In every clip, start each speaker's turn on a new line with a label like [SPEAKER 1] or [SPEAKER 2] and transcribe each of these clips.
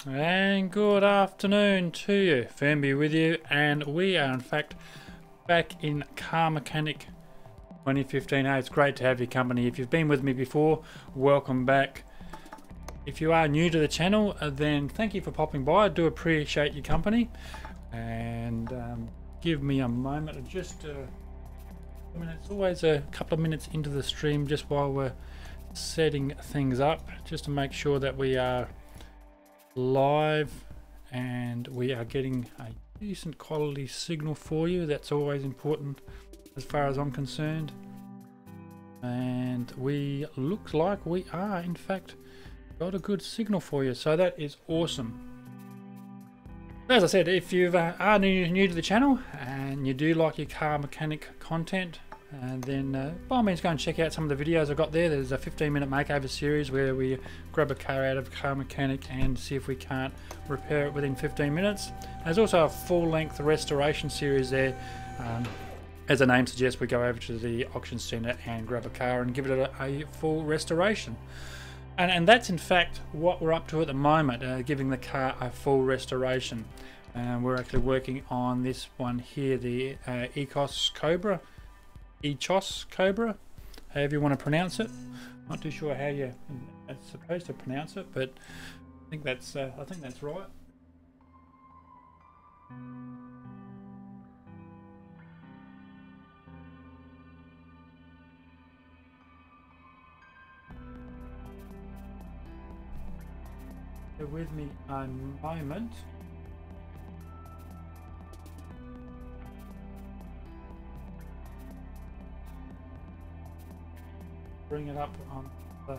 [SPEAKER 1] And good afternoon to you, Fernby with you, and we are in fact back in Car Mechanic 2015. Hey, it's great to have your company. If you've been with me before, welcome back. If you are new to the channel, then thank you for popping by. I do appreciate your company, and give me a moment of just it's always a couple of minutes into the stream just while we're setting things up, just to make sure that we are live and we are getting a decent quality signal for you. That's always important as far as I'm concerned, and we looks like we are in fact got a good signal for you, so that is awesome. As I said, if you are new to the channel and you do like your car mechanic content, and then by all means go and check out some of the videos I've got there. There's a 15-minute makeover series where we grab a car out of Car Mechanic and see if we can't repair it within 15 minutes. There's also a full-length restoration series there. As the name suggests, we go over to the auction centre and grab a car and give it a full restoration. And that's in fact what we're up to at the moment, giving the car a full restoration. We're actually working on this one here, the Cobra. Cobra, however you want to pronounce it. Not too sure how you're supposed to pronounce it, but I think that's right. Bear with me a moment. Bring it up on the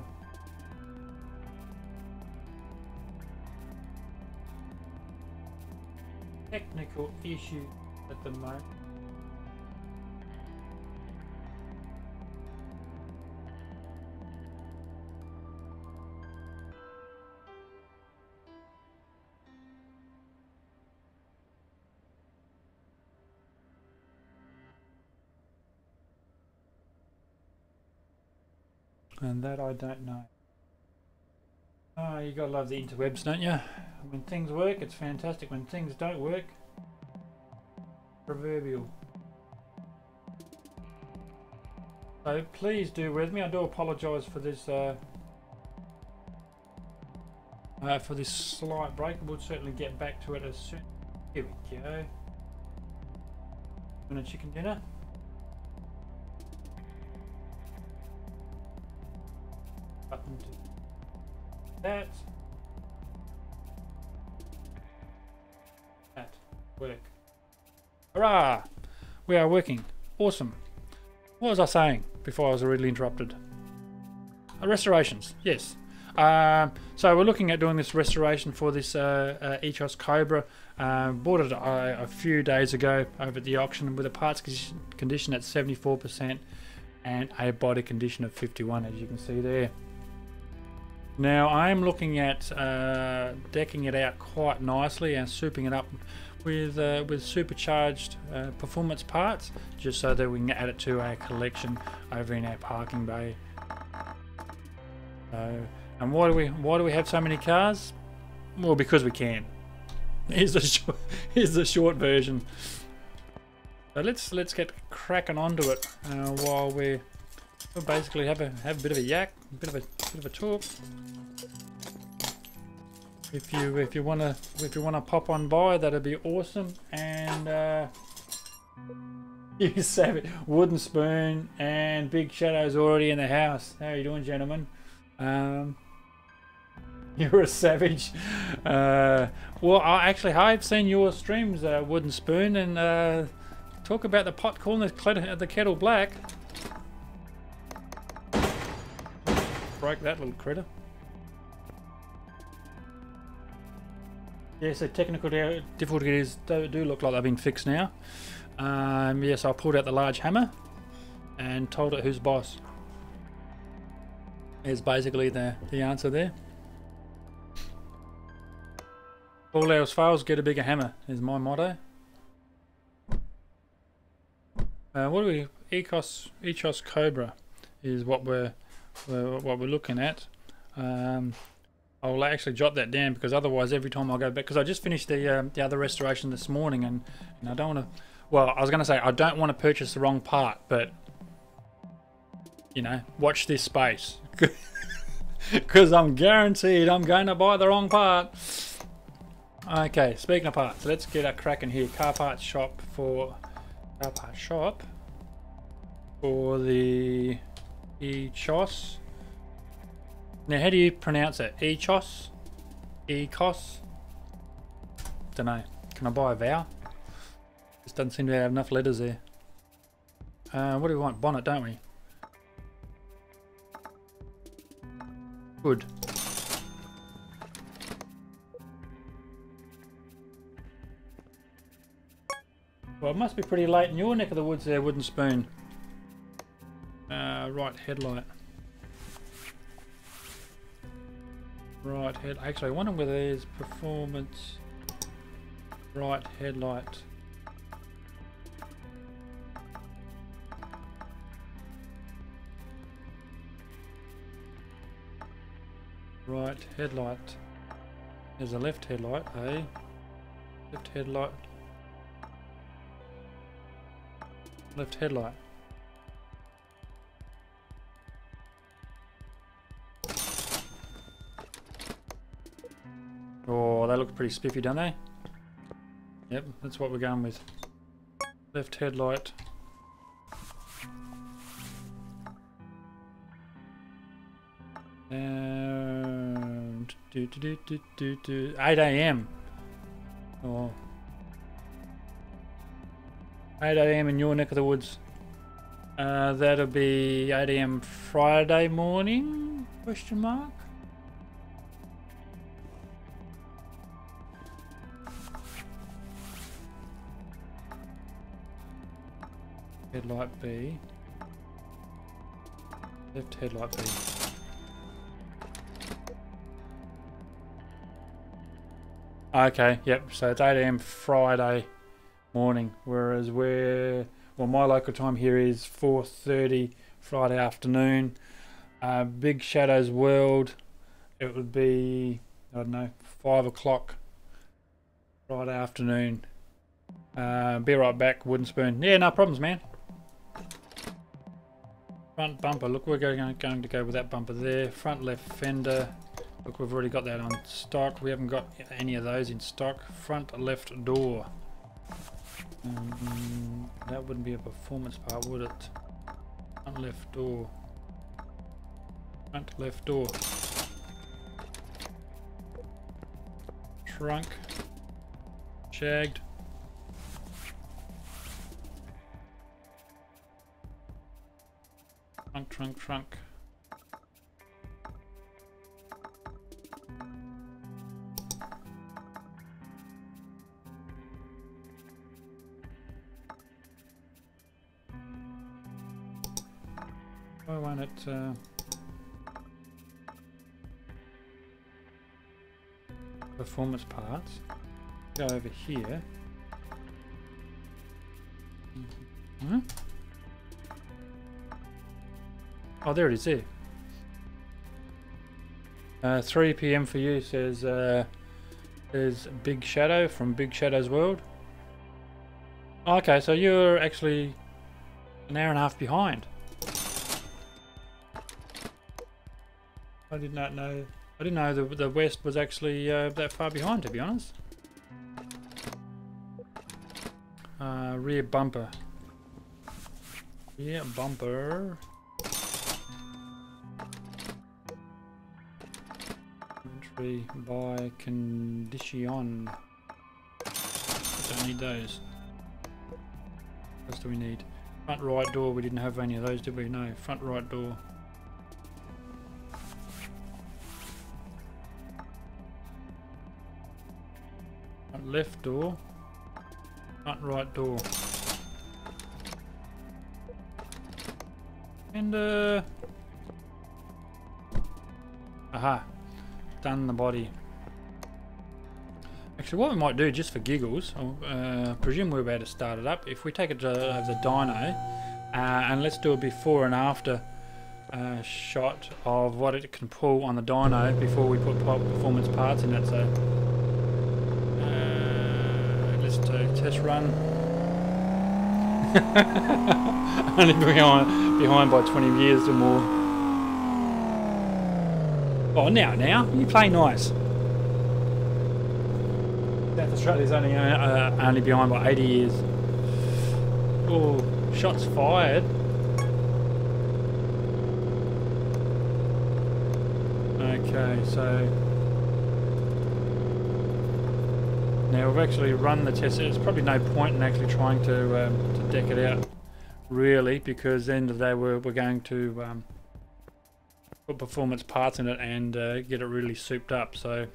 [SPEAKER 1] technical issue at the moment. And that I don't know. Oh, you gotta love the interwebs, don't you? When things work, it's fantastic. When things don't work, proverbial. So please do with me. I do apologise for this slight break. We'll certainly get back to it as soon. Here we go. And a chicken dinner. Button to that work. Hurrah! We are working. Awesome. What was I saying before I was rudely interrupted? Restorations, yes. So we're looking at doing this restoration for this Cobra. Bought it a few days ago over at the auction with a parts condition at 74% and a body condition of 51, as you can see there. Now I'm looking at decking it out quite nicely and souping it up with supercharged performance parts, just so that we can add it to our collection over in our parking bay. And why do we have so many cars? Well, because we can. Here's the short version. So let's get cracking onto it while we'll basically have a bit of a yak, a bit of a talk. If you wanna pop on by, that'd be awesome. And you savage, wooden spoon and Big Shadow's already in the house. How are you doing, gentlemen? You're a savage. Well, I've seen your streams, Wooden Spoon, and talk about the pot calling the kettle black. Broke that little critter. Yeah, so technical difficulties do look like they've been fixed now. Yes, I pulled out the large hammer and told it who's boss. Is basically the answer there. All else fails, get a bigger hammer is my motto. What do we? Cobra is what we're looking at. I'll actually jot that down, because otherwise every time I go back, because I just finished the other restoration this morning, and I don't want to. Well, I was going to say I don't want to purchase the wrong part, but you know, watch this space, because I'm guaranteed I'm going to buy the wrong part. Okay, speaking of parts, let's get a cracking here. Car parts shop for the Echos. Now, how do you pronounce it? Echos? Ecos? Don't know. Can I buy a vowel? Just doesn't seem to have enough letters there. What do we want? Bonnet, don't we? Good. Well, it must be pretty late in your neck of the woods there, Wooden Spoon. Right headlight. Right head. Actually, I wonder whether there's performance. Right headlight. Right headlight. There's a left headlight, eh? Left headlight. Left headlight. Oh, they look pretty spiffy, don't they? Yep, that's what we're going with. Left headlight. And 8 AM. Oh. 8 AM in your neck of the woods. That'll be 8 AM Friday morning? Question mark. Headlight B. Left headlight B. Okay, yep, so it's 8 AM Friday morning, whereas my local time here is 4:30 Friday afternoon. Big Shadows World, it would be, I don't know, 5 o'clock Friday afternoon. Be right back, Wooden Spoon. Yeah, no problems, man. Front bumper, look, we're going to go with that bumper there. Front left fender, look, we've already got that on stock. We haven't got any of those in stock. Front left door. That wouldn't be a performance part, would it? Front left door. Front left door. Trunk. Shagged. Trunk. Why won't it performance parts? Go over here. Hmm? Oh, there it is there. 3 PM for you, says Big Shadow from Big Shadow's World. Okay, so you're actually an hour and a half behind. I did not know. I didn't know the West was actually that far behind, to be honest. Rear bumper. Rear bumper. Entry by condition. Don't need those. What else do we need? Front right door. We didn't have any of those, did we? No. Front right door. Front left door. Front right door. And aha. Done the body. Actually, what we might do, just for giggles, I presume we're about to start it up. If we take it to the dyno, and let's do a before and after shot of what it can pull on the dyno before we put performance parts in it. So let's do a test run. Only behind by 20 years or more. Oh, now you play nice. South Australia's only behind by 80 years. Oh, shots fired. Okay, so now we've actually run the test. There's probably no point in actually trying to deck it out, really, because at the end of the day we're going to put performance parts in it and get it really souped up. So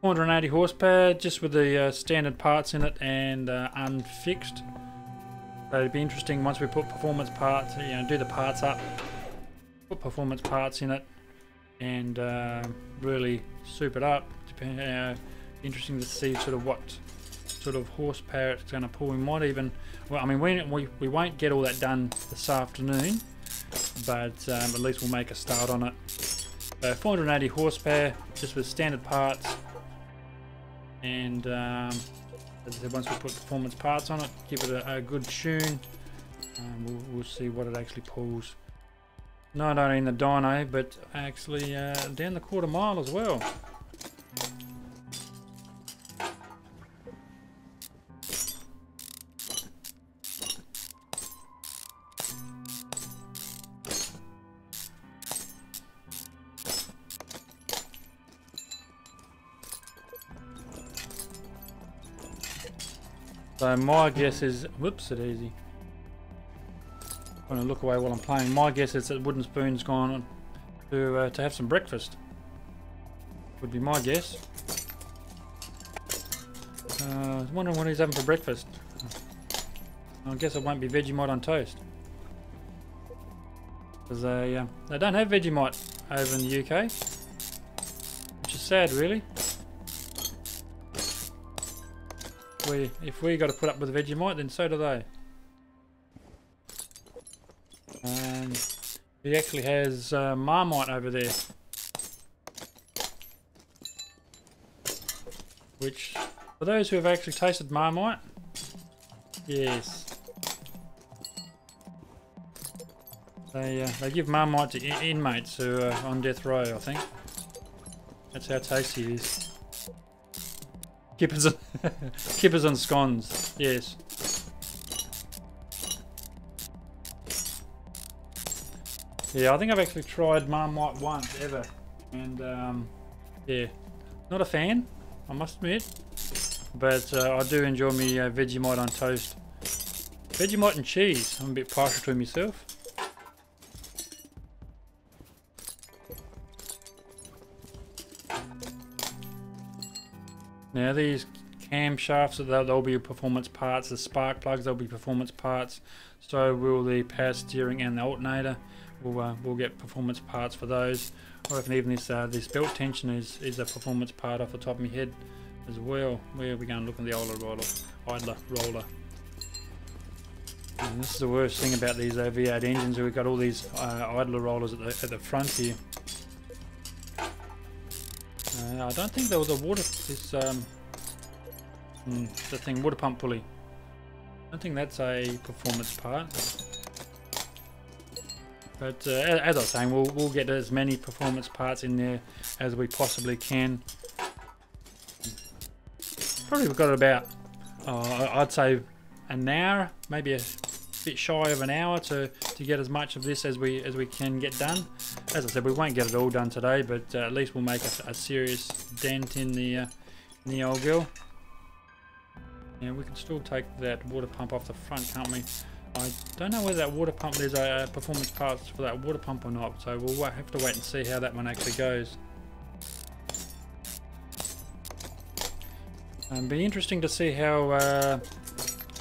[SPEAKER 1] 480 horsepower, just with the standard parts in it and unfixed. So it'd be interesting once we put performance parts, do the parts up, put performance parts in it, and really soup it up. Interesting to see sort of what sort of horsepower it's going to pull. We might even, well, I mean, we won't get all that done this afternoon, but at least we'll make a start on it. So 480 horsepower, just with standard parts, and as I said, once we put performance parts on it, give it a good tune, we'll see what it actually pulls. Not only in the dyno, but actually down the quarter mile as well. So my guess is, whoops, it easy. I'm going to look away while I'm playing. My guess is that Wooden Spoon's gone to have some breakfast. Would be my guess. I was wondering what he's having for breakfast. I guess it won't be Vegemite on toast, because they don't have Vegemite over in the UK, which is sad, really. If we got to put up with Vegemite, then so do they. He actually has Marmite over there, which, for those who have actually tasted Marmite, yes, they give Marmite to inmates who are on death row, I think. That's how tasty it is. Kippers and scones, yes. Yeah, I think I've actually tried Marmite once ever, and yeah, not a fan, I must admit, but I do enjoy me Vegemite on toast. Vegemite and cheese, I'm a bit partial to myself. Now these camshafts, they'll be performance parts. The spark plugs, they'll be performance parts. So will the power steering and the alternator. We'll get performance parts for those. I reckon even this belt tension is a performance part off the top of my head as well. Where are we going to look at the idler roller? And this is the worst thing about these V8 engines. We've got all these idler rollers at the front here. I don't think there was a water, the thing, water pump pulley. I don't think that's a performance part. But as I was saying, we'll get as many performance parts in there as we possibly can. Probably we've got about, I'd say, an hour, maybe a bit shy of an hour to get as much of this as we can get done. As I said, we won't get it all done today, but at least we'll make a serious dent in the old girl. Yeah, we can still take that water pump off the front, can't we? I don't know whether that water pump, there's a performance parts for that water pump or not, so we'll have to wait and see how that one actually goes. Be interesting to see how, I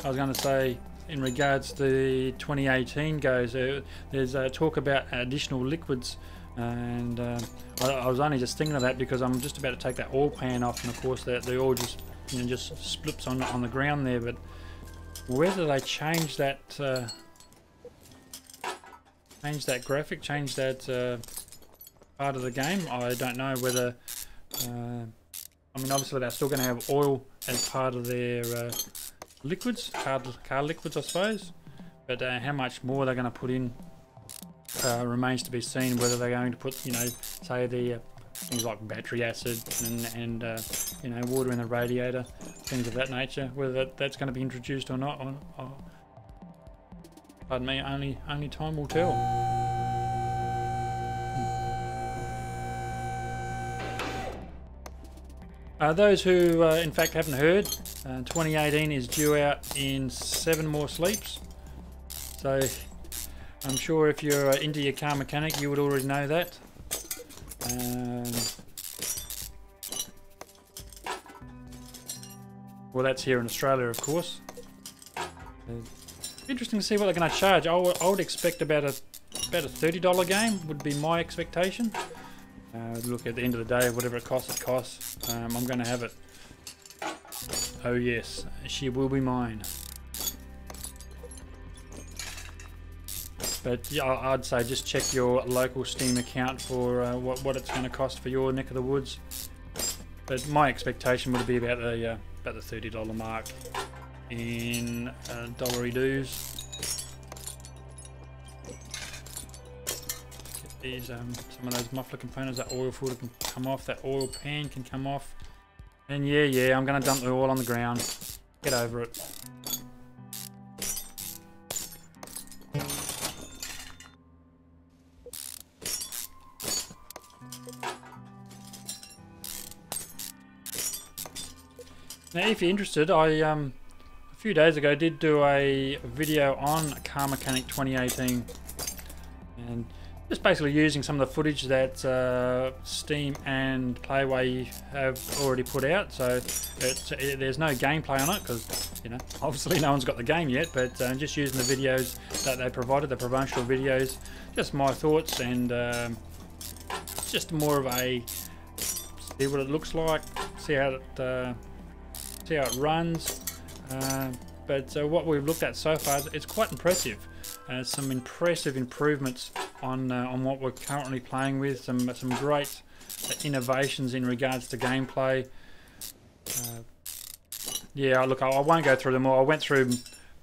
[SPEAKER 1] was going to say, in regards to the 2018 goes. There's talk about additional liquids, and I was only just thinking of that because I'm just about to take that oil pan off, and of course the oil just splips on the ground there. But Whether they change that graphic, change that part of the game, I don't know. Whether I mean, obviously they're still going to have oil as part of their liquids, car liquids, I suppose. But how much more they're going to put in remains to be seen. Whether they're going to put, you know, say the things like battery acid and you know, water in the radiator, things of that nature. Whether that's going to be introduced or not, pardon me, only time will tell. Those who in fact haven't heard, 2018 is due out in 7 more sleeps. So I'm sure if you're into your car mechanic, you would already know that. Well, that's here in Australia, of course. Interesting to see what they're going to charge. I would expect about a $30 game would be my expectation. Look, at the end of the day, whatever it costs, I'm going to have it. Oh yes, she will be mine. But yeah, I'd say just check your local Steam account for what it's going to cost for your neck of the woods. But my expectation would be about the $30 mark in dollary dues. Get these some of those muffler components. That oil filter can come off. That oil pan can come off. And yeah, I'm going to dump the oil on the ground. Get over it. Now, if you're interested, I a few days ago did do a video on Car Mechanic 2018, and just basically using some of the footage that Steam and Playway have already put out. So there's no gameplay on it because, you know, obviously no one's got the game yet. But just using the videos that they provided, the promotional videos, just my thoughts and just more of a see what it looks like, see how it runs, but what we've looked at so far, it's quite impressive. Some impressive improvements on what we're currently playing with. Some great innovations in regards to gameplay. Yeah, look, I won't go through them all. I went through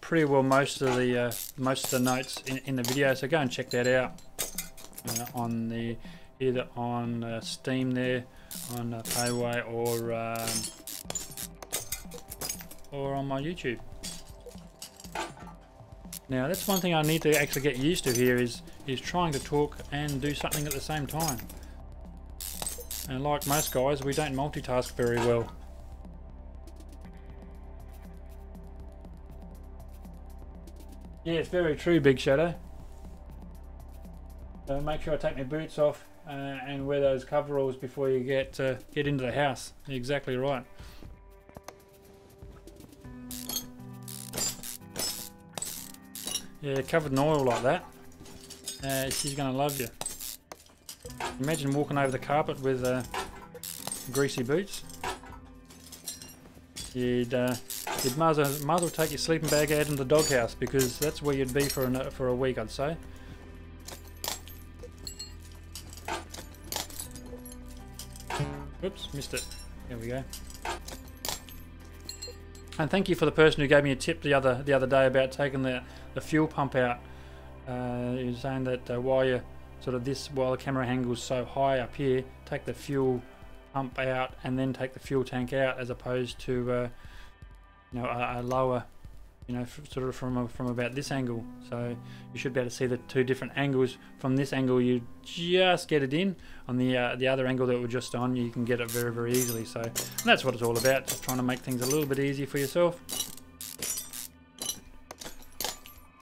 [SPEAKER 1] pretty well most of the notes in the video, so go and check that out on either on Steam there, on Payway, or on my YouTube. Now that's one thing I need to actually get used to here is trying to talk and do something at the same time. And like most guys, we don't multitask very well. Yeah, it's very true, Big Shadow. So make sure I take my boots off and wear those coveralls before you get into the house. You're exactly right. Yeah, covered in oil like that. She's going to love you. Imagine walking over the carpet with greasy boots. You'd might as well take your sleeping bag out in the doghouse, because that's where you'd be for a week, I'd say. Oops, missed it. There we go. And thank you for the person who gave me a tip the other day about taking the fuel pump out. He was saying that while the camera angle's so high up here, take the fuel pump out and then take the fuel tank out, as opposed to a lower, sort of from about this angle. So you should be able to see the two different angles. From this angle, you just get it in. On the other angle that we're just on, you can get it very, very easily. So that's what it's all about, just trying to make things a little bit easier for yourself.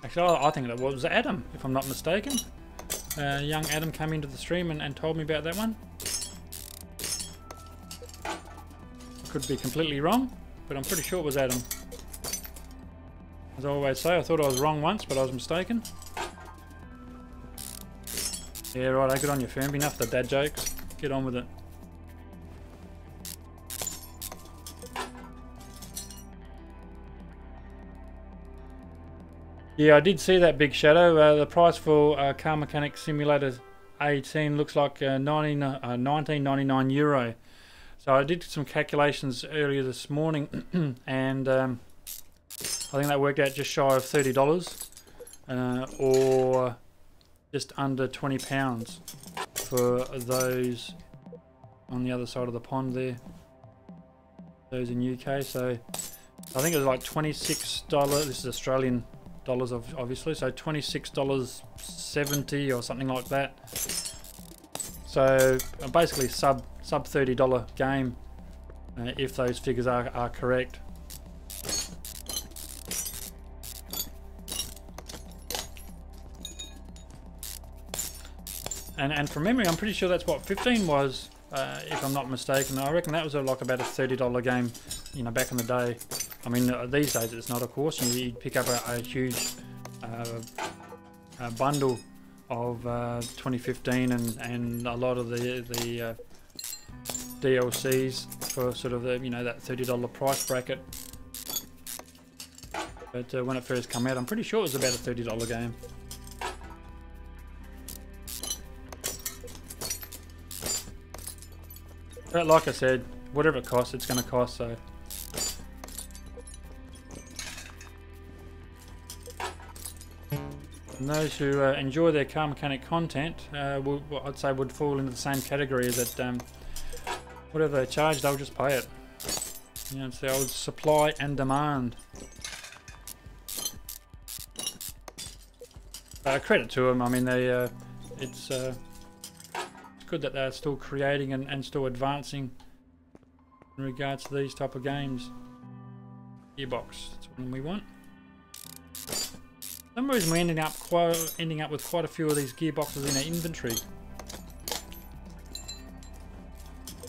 [SPEAKER 1] Actually, I think that was Adam, if I'm not mistaken. Young Adam came into the stream and told me about that one. I could be completely wrong, but I'm pretty sure it was Adam. As I always say, I thought I was wrong once, but I was mistaken. Yeah, right, good on you, Fermby. Enough of the dad jokes. Get on with it. Yeah, I did see that, Big Shadow. The price for Car Mechanic Simulator 18 looks like 19.99 euro. So I did some calculations earlier this morning, and I think that worked out just shy of $30, or just under £20 for those on the other side of the pond there. Those in UK. So I think it was like $26. This is Australian dollars, obviously. So $26.70 or something like that. So basically sub $30 game, if those figures are correct. And from memory, I'm pretty sure that's what 15 was, if I'm not mistaken. I reckon that was like about a $30 game, you know, back in the day. I mean, these days it's not, of course. You'd pick up a huge bundle of 2015 and a lot of the DLCs for sort of the, you know, that $30 price bracket. But when it first came out, I'm pretty sure it was about a $30 game. But like I said, whatever it costs, it's going to cost. So and those who enjoy their car mechanic content, I'd say would fall into the same category, that whatever they charge, they'll just pay it. You know, it's the old supply and demand. Credit to them. I mean, they it's good that they're still creating and still advancing in regards to these type of games. Gearbox, that's what we want. For some reason we're ending up with quite a few of these gearboxes in our inventory.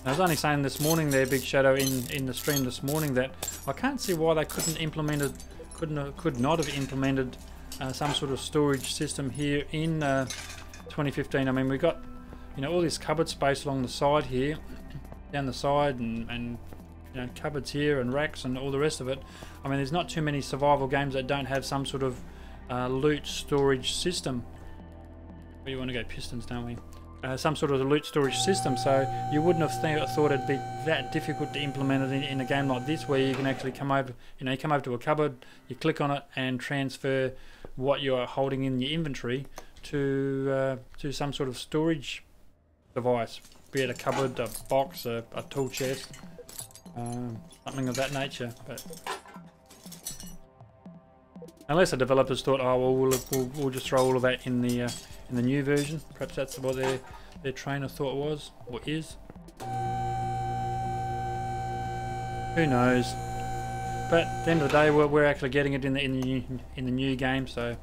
[SPEAKER 1] I was only saying this morning there, Big Shadow, in the stream this morning, that I can't see why they could not have implemented some sort of storage system here in 2015. I mean, we got, you know, all this cupboard space along the side here, down the side, and you know, cupboards here and racks and all the rest of it. I mean, there's not too many survival games that don't have some sort of loot storage system. We want to go Pistons, don't we? Some sort of loot storage system, so you wouldn't have thought it'd be that difficult to implement it in a game like this, where you can actually come over, you know, you come over to a cupboard, you click on it and transfer what you're holding in your inventory to some sort of storage device, be it a cupboard, a box, a tool chest, something of that nature. But unless the developers thought, oh well, we'll just throw all of that in the new version. Perhaps that's what their trainer thought was, or is. Who knows? But at the end of the day, we're actually getting it in the new game, so,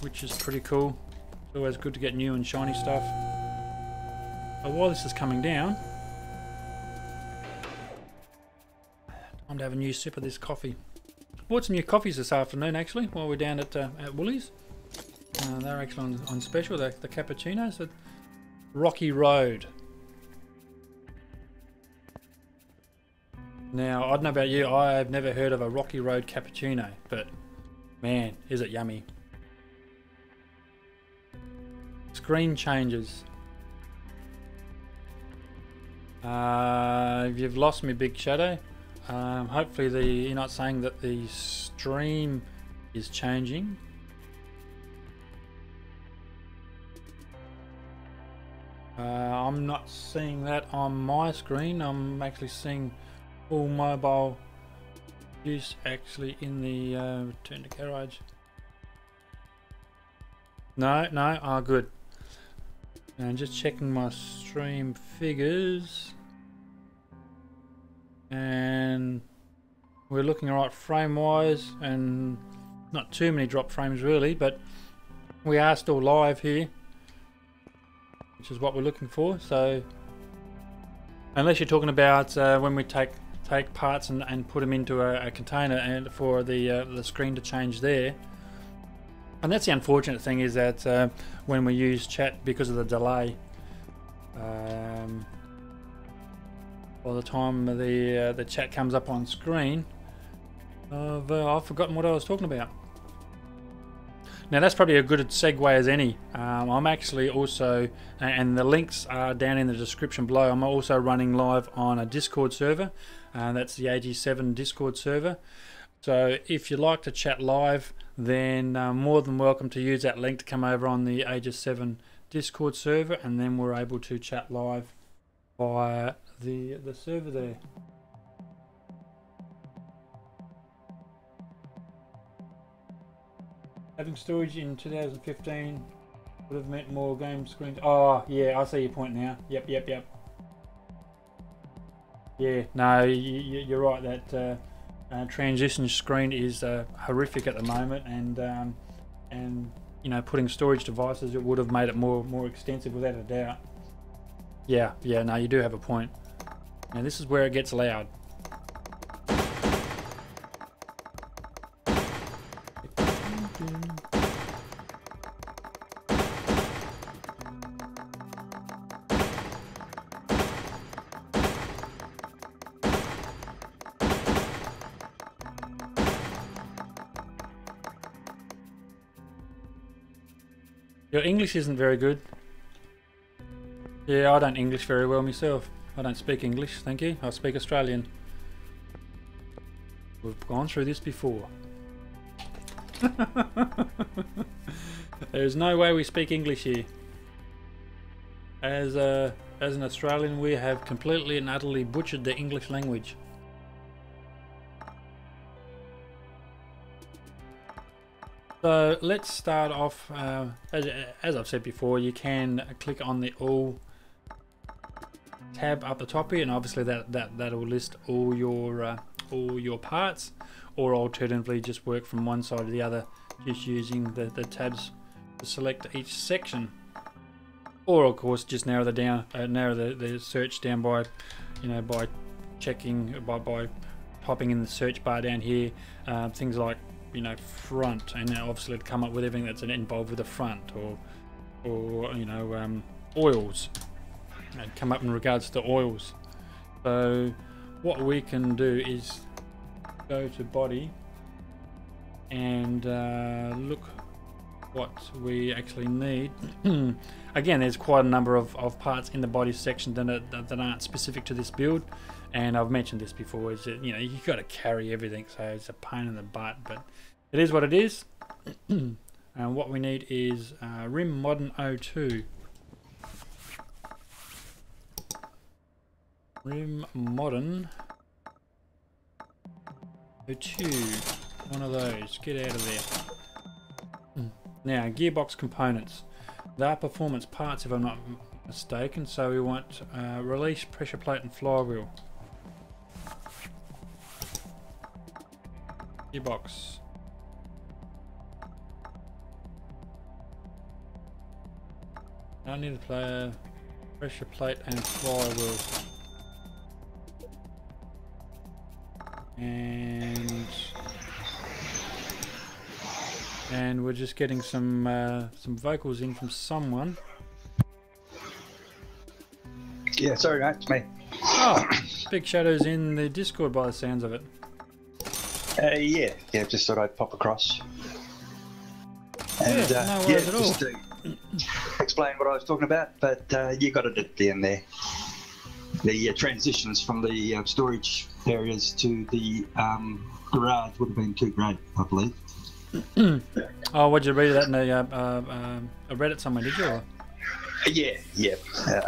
[SPEAKER 1] which is pretty cool. It's always good to get new and shiny stuff. But while this is coming down, time to have a new sip of this coffee. Bought some new coffees this afternoon, actually, while we're down at Woolies. They're actually on special, the cappuccinos at Rocky Road. Now, I don't know about you, I've never heard of a Rocky Road cappuccino, but man, is it yummy. Screen changes. You've lost me, Big Shadow. Hopefully you're not saying that the stream is changing. I'm not seeing that on my screen. I'm actually seeing full mobile use actually in the return to garage. No, good. And just checking my stream figures, and we're looking alright frame wise, and not too many drop frames really, but we are still live here, which is what we're looking for. So unless you're talking about when we take parts and put them into a container and for the screen to change there. And that's the unfortunate thing, is that when we use chat, because of the delay, by the time the chat comes up on screen, I've forgotten what I was talking about. Now that's probably a good segue as any. I'm actually also, and the links are down in the description below, I'm also running live on a Discord server. That's the AG7 Discord server. So if you like to chat live, then more than welcome to use that link to come over on the AG7 Discord server, and then we're able to chat live via the server there. Having storage in 2015 would have meant more game screens. Oh, yeah, I see your point now. Yep. Yeah, no, you're right. That transition screen is horrific at the moment, and you know, putting storage devices, it would have made it more extensive without a doubt. Yeah, no, you do have a point. Now this is where it gets loud. Your English isn't very good. Yeah, I don't English very well myself. I don't speak English, thank you. I speak Australian. We've gone through this before. There's no way we speak English here. As an Australian, we have completely and utterly butchered the English language. So let's start off. As I've said before, you can click on the All tab up the top here, and obviously that'll list all your parts, or alternatively just work from one side to the other, just using the tabs to select each section, or of course just narrow the search down by, you know, by checking by typing in the search bar down here, things like, you know, front, and then obviously it'd come up with everything that's involved with the front, or you know, oils. It'd come up in regards to oils. So what we can do is go to body and look what we actually need. Again, there's quite a number of parts in the body section that aren't specific to this build, and I've mentioned this before, is that, you know, you've got to carry everything, so it's a pain in the butt, but it is what it is. And what we need is Rim Modern 02. Rim Modern 02. One of those. Get out of there. Now, gearbox components. They are performance parts, if I'm not mistaken. So we want release, pressure plate, and flywheel. Gearbox. I need to play a pressure plate and flywheel. And we're just getting some vocals in from someone.
[SPEAKER 2] Yeah, sorry mate, it's me.
[SPEAKER 1] Oh, Big Shadow's in the Discord by the sounds of it.
[SPEAKER 2] Yeah, just thought I'd pop across. And
[SPEAKER 1] no worries at all.
[SPEAKER 2] Just to explain what I was talking about, but you got it at the end there. The transitions from the storage areas to the garage would have been too great, I believe.
[SPEAKER 1] Oh, what did you read that in a Reddit somewhere, did you? Or?
[SPEAKER 2] Yeah,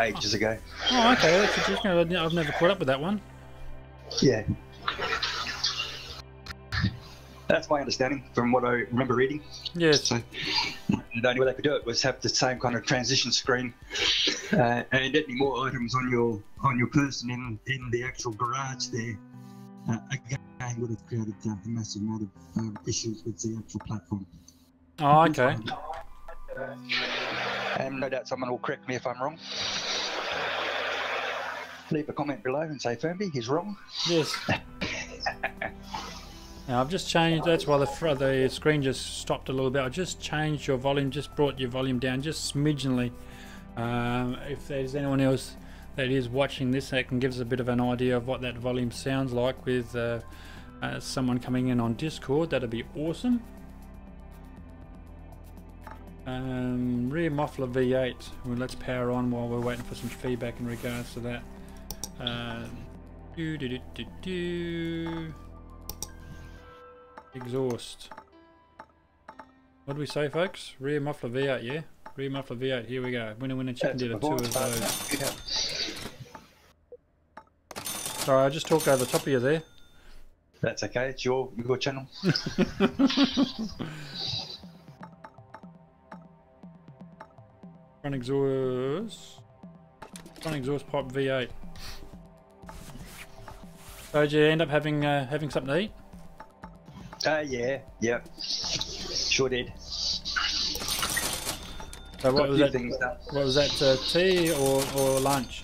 [SPEAKER 2] ages ago.
[SPEAKER 1] Oh, okay, that's interesting. I've never caught up with that one.
[SPEAKER 2] Yeah. That's my understanding from what I remember reading.
[SPEAKER 1] Yes.
[SPEAKER 2] So the only way they could do it was have the same kind of transition screen, and any more items on your person in the actual garage there. Again, would have created a massive amount of issues with the actual platform.
[SPEAKER 1] Oh, okay.
[SPEAKER 2] And no doubt someone will correct me if I'm wrong. Leave a comment below and say Fernby, he's wrong.
[SPEAKER 1] Yes. Now I've just changed, that's why the screen just stopped a little bit. I just changed your volume, just brought your volume down just smidgenly. If there's anyone else that is watching this that can give us a bit of an idea of what that volume sounds like with someone coming in on Discord, that'd be awesome. Rear muffler V8. Well, let's power on while we're waiting for some feedback in regards to that. Exhaust. What do we say, folks? Rear muffler V8, yeah? Rear muffler V8, here we go. Winner chicken dinner, 2 of those.
[SPEAKER 2] Yeah.
[SPEAKER 1] Sorry, I just talked over the top of you there.
[SPEAKER 2] That's okay, it's your channel.
[SPEAKER 1] Front exhaust pipe V8. So did you end up having something to eat?
[SPEAKER 2] Yeah, sure did.
[SPEAKER 1] So what was that? What was that? Tea or lunch?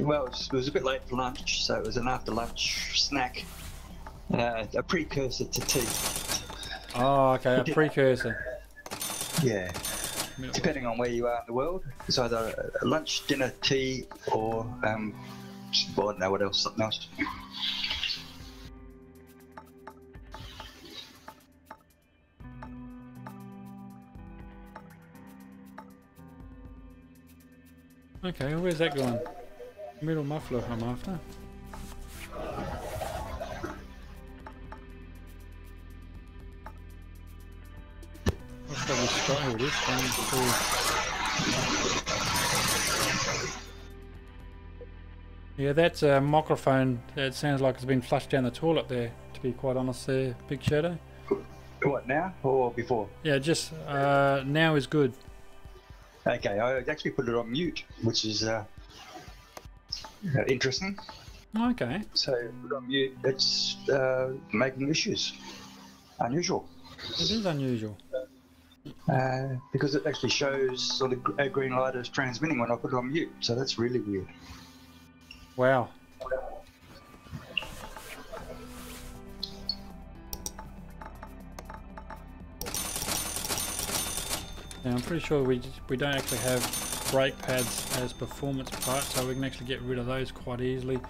[SPEAKER 2] Well, it was a bit late for lunch, so it was an after lunch snack. A precursor to tea.
[SPEAKER 1] Oh, okay, a precursor.
[SPEAKER 2] Yeah. Depending on where you are in the world, it's either a lunch, dinner, tea, or I don't know what else, something else.
[SPEAKER 1] Okay, where's that going? Middle muffler I'm after. Here it is. 1, 2. Yeah, that's a microphone. It sounds like it's been flushed down the toilet there, to be quite honest there, Big Shadow.
[SPEAKER 2] What, now or before?
[SPEAKER 1] Yeah, just now is good.
[SPEAKER 2] Okay, I actually put it on mute, which is interesting.
[SPEAKER 1] Okay.
[SPEAKER 2] So, put it on mute, it's making issues. Unusual.
[SPEAKER 1] It is unusual.
[SPEAKER 2] Because it actually shows sort of a green light is transmitting when I put it on mute, so that's really weird.
[SPEAKER 1] Wow. Now I'm pretty sure we don't actually have brake pads as performance parts, so we can actually get rid of those quite easily.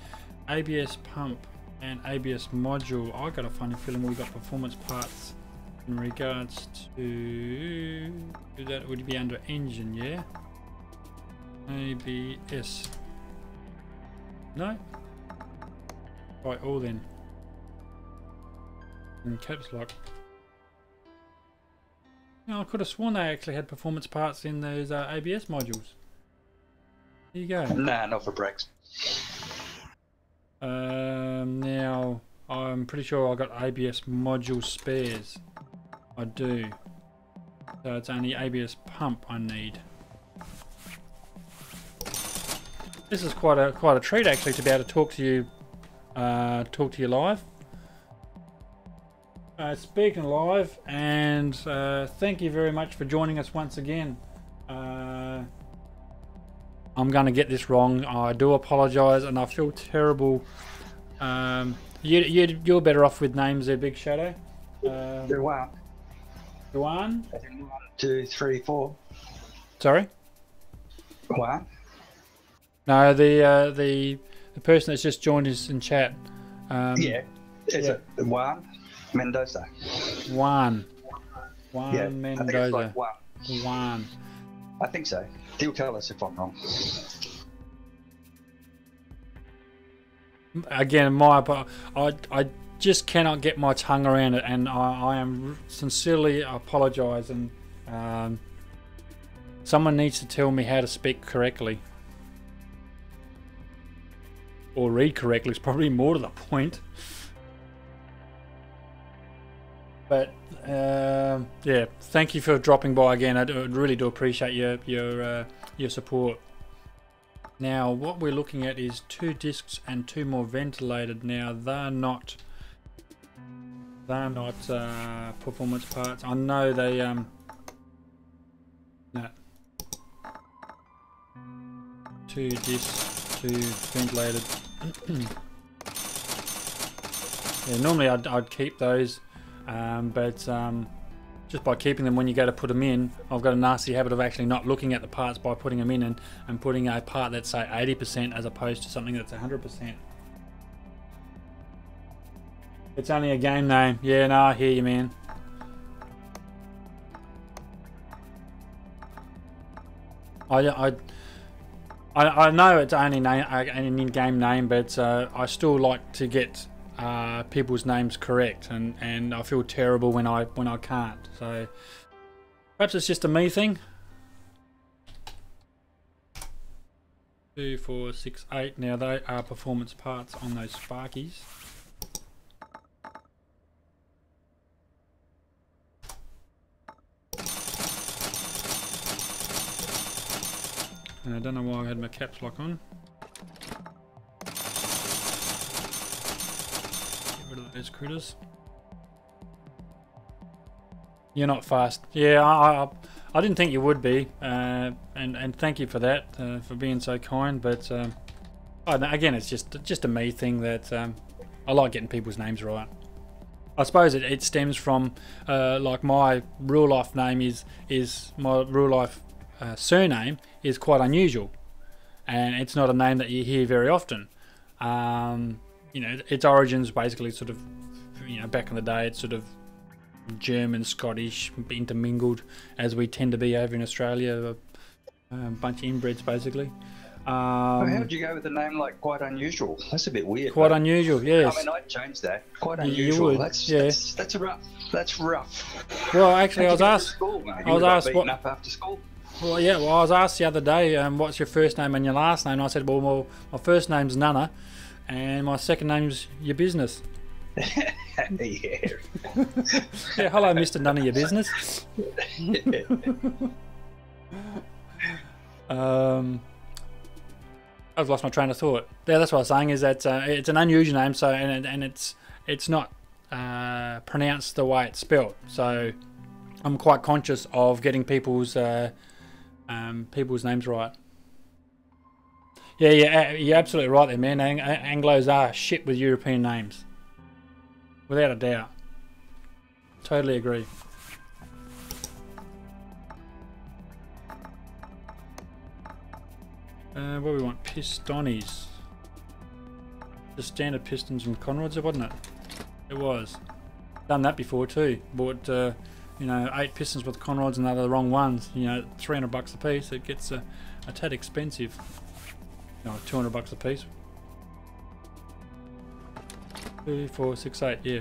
[SPEAKER 1] ABS pump and ABS module. I got a funny feeling we got performance parts in regards to that. Would be under engine, yeah? ABS. No? Right, all then. In caps lock. No, I could have sworn they actually had performance parts in those ABS modules. There you go.
[SPEAKER 2] Nah, not for brakes.
[SPEAKER 1] Now, I'm pretty sure I got ABS module spares. I do. So it's only ABS pump I need. This is quite a treat actually to be able to talk to you live. Speaking live, and thank you very much for joining us once again. I'm going to get this wrong. I do apologise, and I feel terrible. You're better off with names there, Big Shadow.
[SPEAKER 2] One.
[SPEAKER 1] 1,
[SPEAKER 2] 2, 3, 4.
[SPEAKER 1] Sorry.
[SPEAKER 2] 1.
[SPEAKER 1] No, the person that's just joined us in chat.
[SPEAKER 2] Yeah. Is it 1? Mendoza.
[SPEAKER 1] 1
[SPEAKER 2] Yeah,
[SPEAKER 1] Mendoza.
[SPEAKER 2] I think it's like 1.
[SPEAKER 1] 1.
[SPEAKER 2] I think so. He'll tell us if I'm wrong.
[SPEAKER 1] Again, I just cannot get my tongue around it, and I am sincerely apologise, and someone needs to tell me how to speak correctly. Or read correctly is probably more to the point. But yeah, thank you for dropping by again. I really do appreciate your support. Now, what we're looking at is 2 discs and 2 more ventilated. Now, they're not performance parts. I know they no. 2 discs, 2 ventilated. Yeah, normally I'd keep those. But just by keeping them, when you go to put them in, I've got a nasty habit of actually not looking at the parts by putting them in and putting a part that's say 80% as opposed to something that's 100%. It's only a game name. Yeah, no, I hear you, man. I know it's only an in-game name, but I still like to get people's names correct, and I feel terrible when I can't. So perhaps it's just a me thing. 2, 4, 6, 8. Now they are performance parts on those Sparkies. And I don't know why I had my caps lock on. Get rid of those critters. You're not fast. Yeah, I didn't think you would be, and thank you for that, for being so kind. But again, it's just a me thing that I like getting people's names right. I suppose it stems from like my real life name is my real life surname is quite unusual, and it's not a name that you hear very often. You know, its origins basically sort of, you know, back in the day, it's sort of German, Scottish, intermingled, as we tend to be over in Australia, a bunch of inbreds basically.
[SPEAKER 2] How did you go with a name like Quite Unusual? That's a bit weird.
[SPEAKER 1] Quite unusual, yes.
[SPEAKER 2] I mean, I'd change that. Quite Unusual.
[SPEAKER 1] You would,
[SPEAKER 2] that's rough. That's rough.
[SPEAKER 1] Well, actually, I was asked.
[SPEAKER 2] I was asked what. Up after school.
[SPEAKER 1] Well, yeah. Well, I was asked the other day, what's your first name and your last name? And I said, well, my first name's Nana, and my second name's Your Business.
[SPEAKER 2] Yeah.
[SPEAKER 1] Yeah, hello, Mr. None of Your Business. I've lost my train of thought. Yeah, that's what I was saying, is that it's an unusual name, so and it's not pronounced the way it's spelled. So I'm quite conscious of getting people's names right. Yeah, you're absolutely right there, man. Anglos are shit with European names, without a doubt. Totally agree. What do we want? Pistonis. The standard pistons from Conrad's, wasn't it? It was. Done that before too. Bought, you know, 8 pistons with Conrad's and they're the wrong ones. You know, $300 a piece. It gets a tad expensive. No, $200 a piece. 2, 4, 6, 8. Yeah.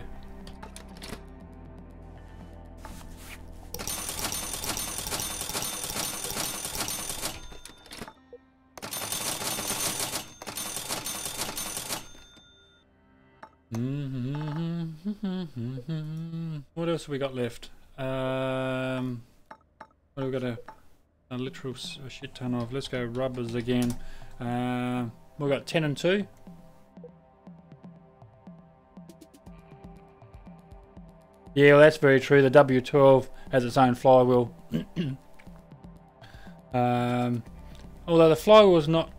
[SPEAKER 1] What else have we got left? What have we got a literal shit ton of? Let's go rubbers again. We've got 10 and 2. Yeah, well, that's very true. The W12 has its own flywheel. Although the flywheel's not,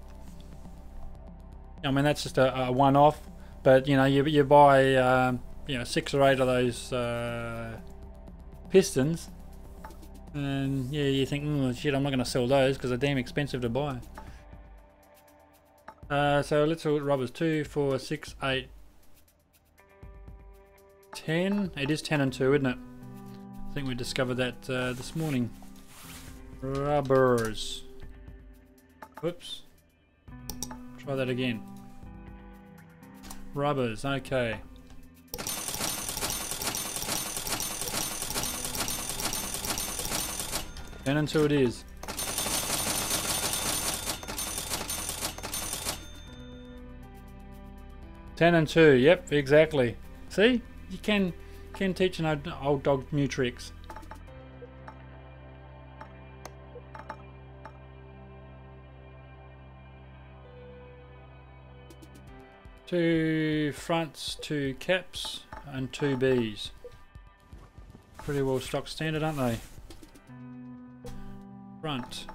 [SPEAKER 1] I mean, that's just a one-off. But you know, you buy you know, 6 or 8 of those pistons, and yeah, you think, oh shit, I'm not going to sell those because they're damn expensive to buy. So let's look at rubbers. 2, 4, 6, 8, 10. It is 10 and 2, isn't it? I think we discovered that this morning. Rubbers. Whoops. Try that again. Rubbers, okay. And until it is. Ten and 2, yep, exactly. See, you can teach an old dog new tricks. Two fronts, 2 caps, and 2 Bs. Pretty well stock standard, aren't they? Front.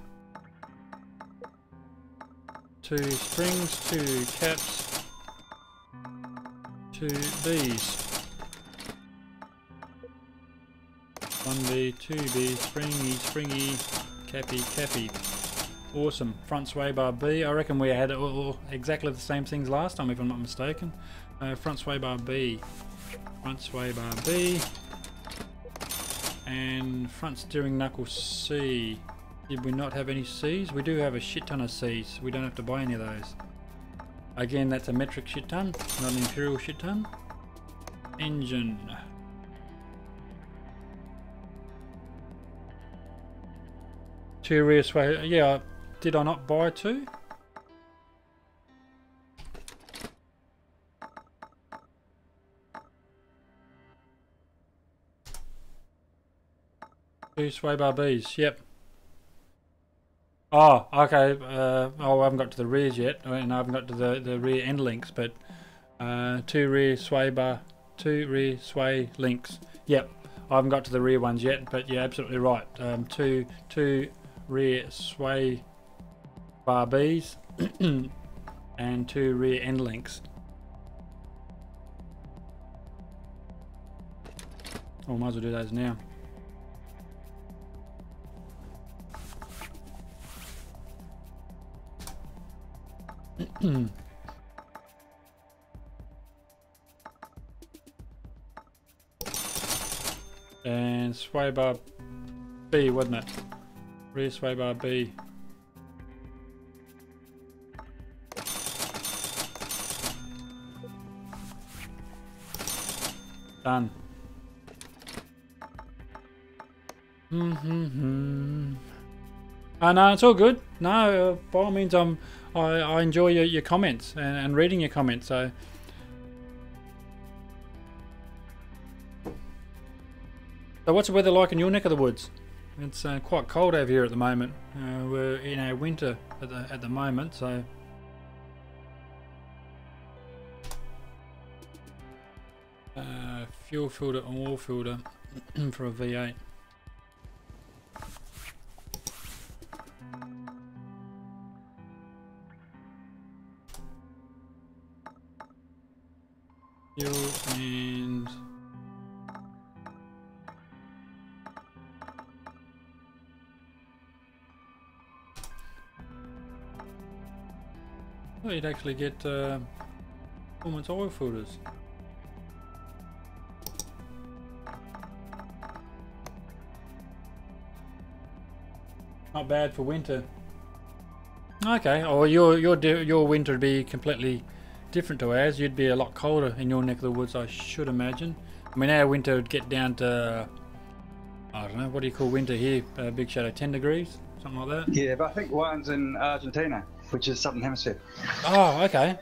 [SPEAKER 1] 2 springs, 2 caps, 2 Bs. 1B, 2B, springy, cappy. Awesome. Front sway bar B. I reckon we had exactly the same things last time, if I'm not mistaken. Front sway bar B. Front sway bar B. And front steering knuckle C. Did we not have any Cs? We do have a shit ton of Cs. We don't have to buy any of those. Again, that's a metric shit ton, not an imperial shit ton. Engine. Two rear sway. Yeah, did I not buy two? Two sway bar Bs, yep. Oh, okay. Oh, I haven't got to the rears yet, and I haven't got to the rear end links, but two rear sway links. Yep, I haven't got to the rear ones yet, but yeah, absolutely right. Two rear sway bar Bs and two rear end links. Oh, might as well do those now. And sway bar B, wasn't it? Rear sway bar B. Done. No, it's all good. No, by all means, I enjoy your comments and reading your comments. So what's the weather like in your neck of the woods? It's quite cold over here at the moment. We're in our winter at the moment, so. Fuel filter and oil filter for a V8. Fuel and well, you'd actually get performance oil filters. Not bad for winter. Okay, or your winter would be completely different to ours. You'd be a lot colder in your neck of the woods, I should imagine. I mean, our winter would get down to, I don't know, what do you call winter here? Big Shadow, 10 degrees, something like that?
[SPEAKER 2] Yeah, but I think one's in Argentina, which is Southern Hemisphere.
[SPEAKER 1] Oh, okay.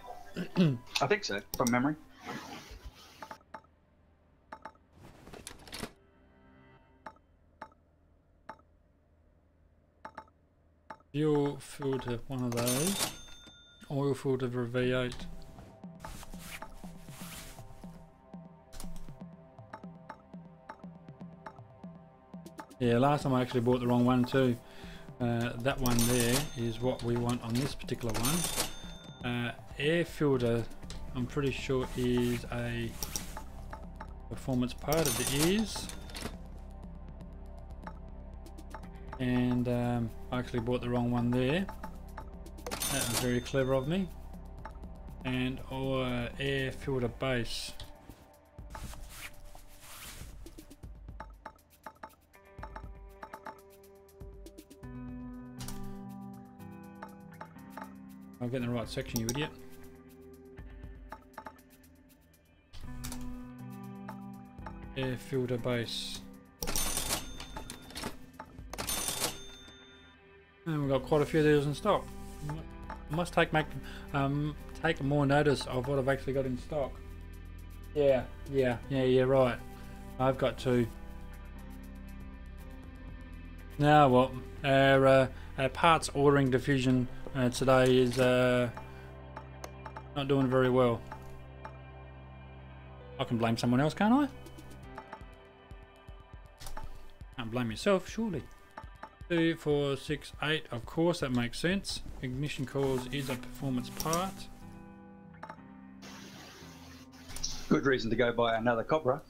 [SPEAKER 2] I think so, from memory.
[SPEAKER 1] Fuel filter, one of those. Oil filter for a V8. Yeah, last time I actually bought the wrong one too. That one there is what we want on this particular one. Air filter, I'm pretty sure is a performance part of the ears. And I actually bought the wrong one there. That was very clever of me. And air filter base. I'll get in the right section, you idiot. Air filter base. And we've got quite a few of these in stock. I must take more notice of what I've actually got in stock. Yeah, right. I've got two. Now what? Our parts ordering division today is not doing very well. I can blame someone else, can't I? Can't blame yourself, surely. 2, 4, 6, 8, of course, that makes sense. Ignition coils is a performance part.
[SPEAKER 2] Good reason to go buy another Cobra.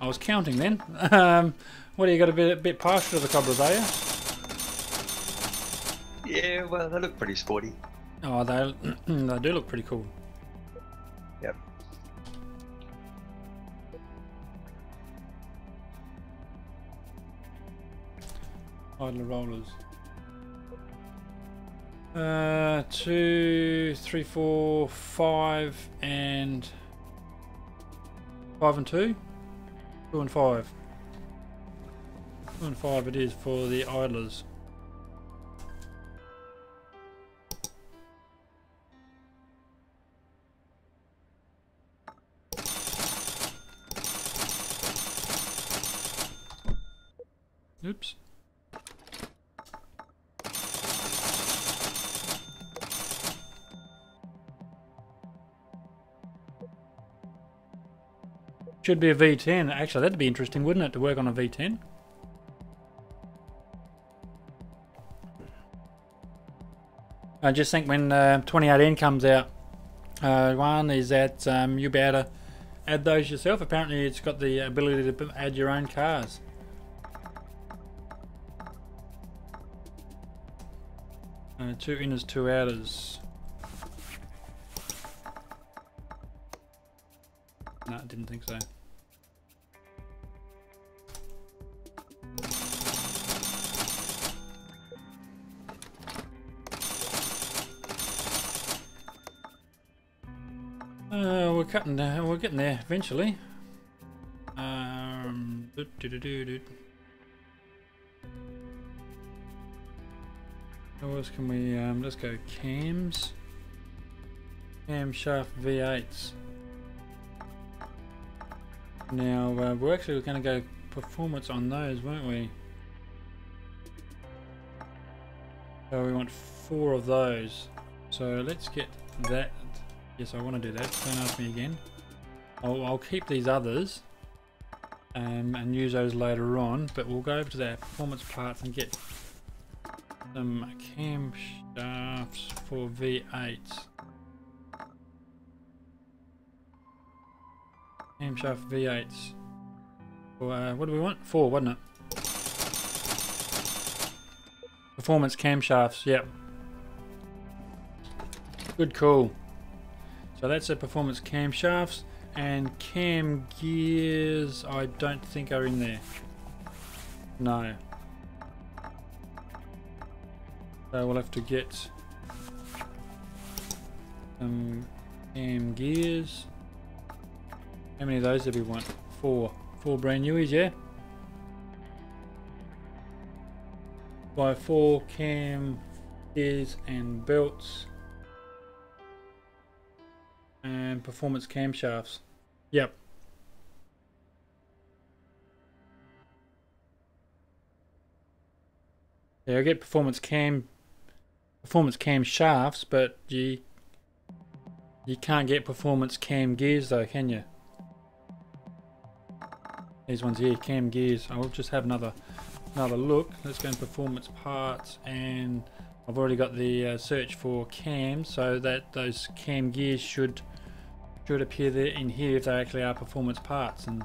[SPEAKER 1] I was counting then. What do you got, a bit partial to the Cobras, are you?
[SPEAKER 2] Yeah, well, they look pretty sporty.
[SPEAKER 1] Oh, they do look pretty cool.
[SPEAKER 2] Yep.
[SPEAKER 1] idler rollers. 2, 3, 4, 5, and 5 and 2? 2 and 5. 2 and 5 it is for the idlers. Oops. Should be a V10. Actually, that'd be interesting, wouldn't it, to work on a V10? I just think when 2018 comes out, one is that you'll be able to add those yourself. Apparently, it's got the ability to add your own cars. 2 inners, 2 outers. No, I didn't think so. We're getting there eventually. What else can we? Let's go cams. Camshaft V8s. Now we're actually going to go performance on those, weren't we? So we want 4 of those. So let's get that. Yes, I want to do that. Don't ask me again. I'll keep these others and use those later on, but we'll go over to that performance parts and get some camshafts for V8s. Camshaft V8s. What do we want? 4, wasn't it? Performance camshafts, yep. Good call. So that's the performance camshafts, and cam gears I don't think are in there. No. So we'll have to get some cam gears. How many of those do we want? 4. 4 brand newies, yeah? Buy 4 cam gears and belts. And performance camshafts. Yep. Yeah, I get performance cam shafts, but you can't get performance cam gears though, can you? These ones here, cam gears. I'll just have another look. Let's go in performance parts, and I've already got the search for cams, so that those cam gears should appear there in here if they actually are performance parts. And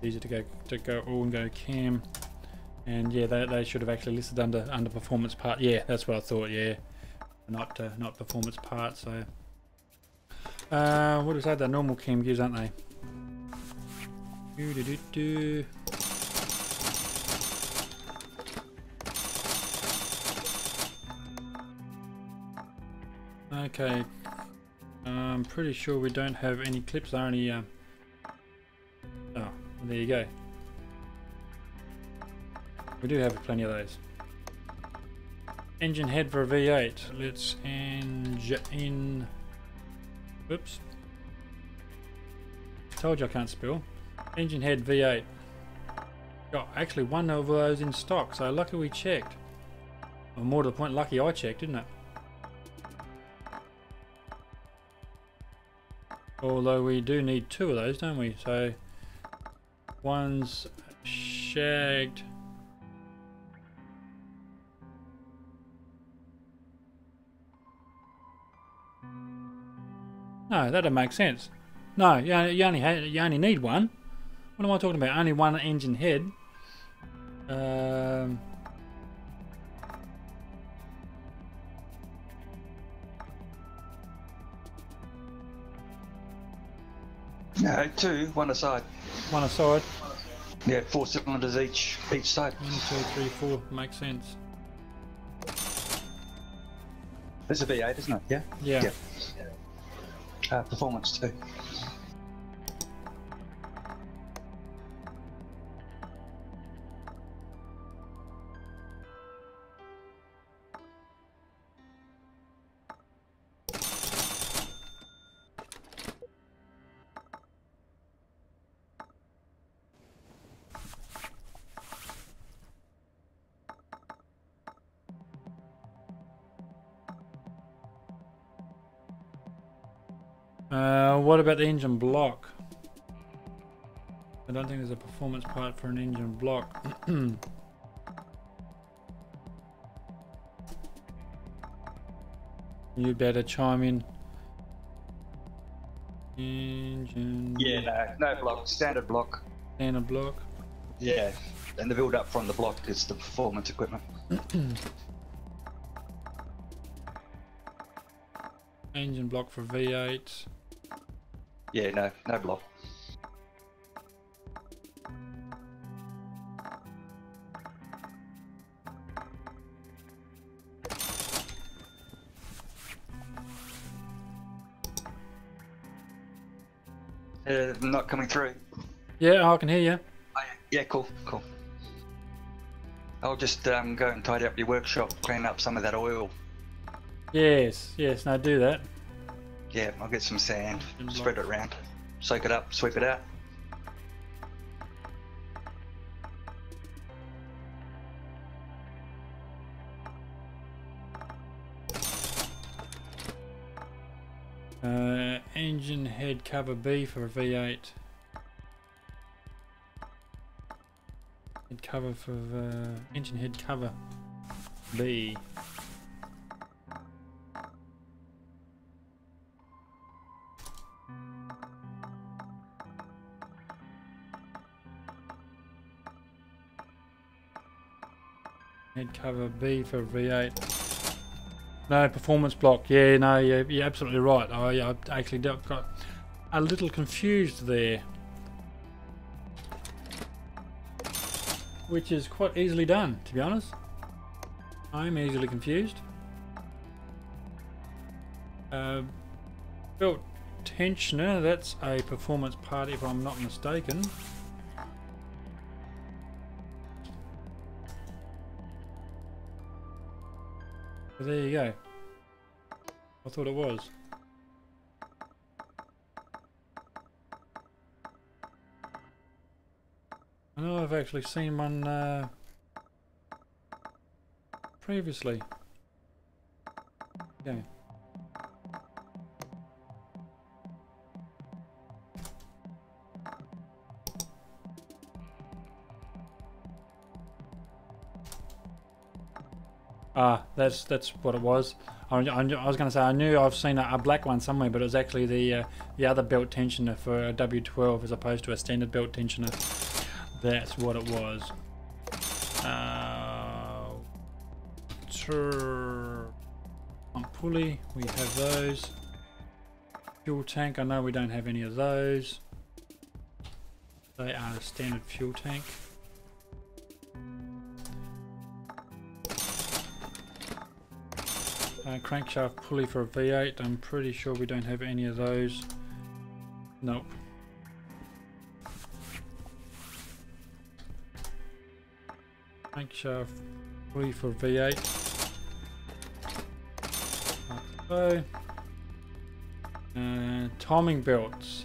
[SPEAKER 1] easy to go all and go cam, and yeah, they should have actually listed under performance part. Yeah, that's what I thought. Yeah, not performance parts. So what do we say? They're normal cam gears, aren't they? Okay, I'm pretty sure we don't have any clips. They're only oh, there you go. We do have plenty of those. Engine head for a V8. Let's in. Whoops. Told you I can't spell. Engine head V8. Got actually one of those in stock, so lucky we checked. Or more to the point, lucky I checked, didn't it? Although we do need 2 of those, don't we? So one's shagged. No, that don't make sense. No, you only need one. What am I talking about? Only one engine head.
[SPEAKER 2] No, two, one aside.
[SPEAKER 1] One aside.
[SPEAKER 2] Yeah, 4 cylinders each side.
[SPEAKER 1] 1, 2, 3, 4. Makes sense.
[SPEAKER 2] This is a V8, isn't it? Yeah?
[SPEAKER 1] Yeah.
[SPEAKER 2] Performance too.
[SPEAKER 1] What about the engine block? I don't think there's a performance part for an engine block. You better chime in. Engine.
[SPEAKER 2] Yeah, no block, standard block.
[SPEAKER 1] Standard block.
[SPEAKER 2] Yeah, and the build up from the block is the performance equipment.
[SPEAKER 1] Engine block for V8.
[SPEAKER 2] Yeah, no block. Not coming through.
[SPEAKER 1] Yeah, I can hear you.
[SPEAKER 2] Oh, yeah, cool. I'll just go and tidy up your workshop, clean up some of that oil.
[SPEAKER 1] Yes, now do that.
[SPEAKER 2] Yeah, I'll get some sand, spread it around, soak it up, sweep it out.
[SPEAKER 1] Engine head cover B for a V8. Head cover for engine head cover B. Head cover B for V8. No performance block. Yeah, no, you're absolutely right. I actually got a little confused there, which is quite easily done, to be honest. I'm easily confused. Belt tensioner. That's a performance part, if I'm not mistaken. So there you go. I thought it was. I know I've actually seen one previously. Okay. Ah, that's what it was. I was going to say I knew I've seen a black one somewhere, but it was actually the other belt tensioner for a W12 as opposed to a standard belt tensioner. That's what it was. Pump pulley, we have those. Fuel tank, I know we don't have any of those. They are a standard fuel tank. Crankshaft pulley for a V8, I'm pretty sure we don't have any of those. Nope. Crankshaft pulley for V8. So, timing belts.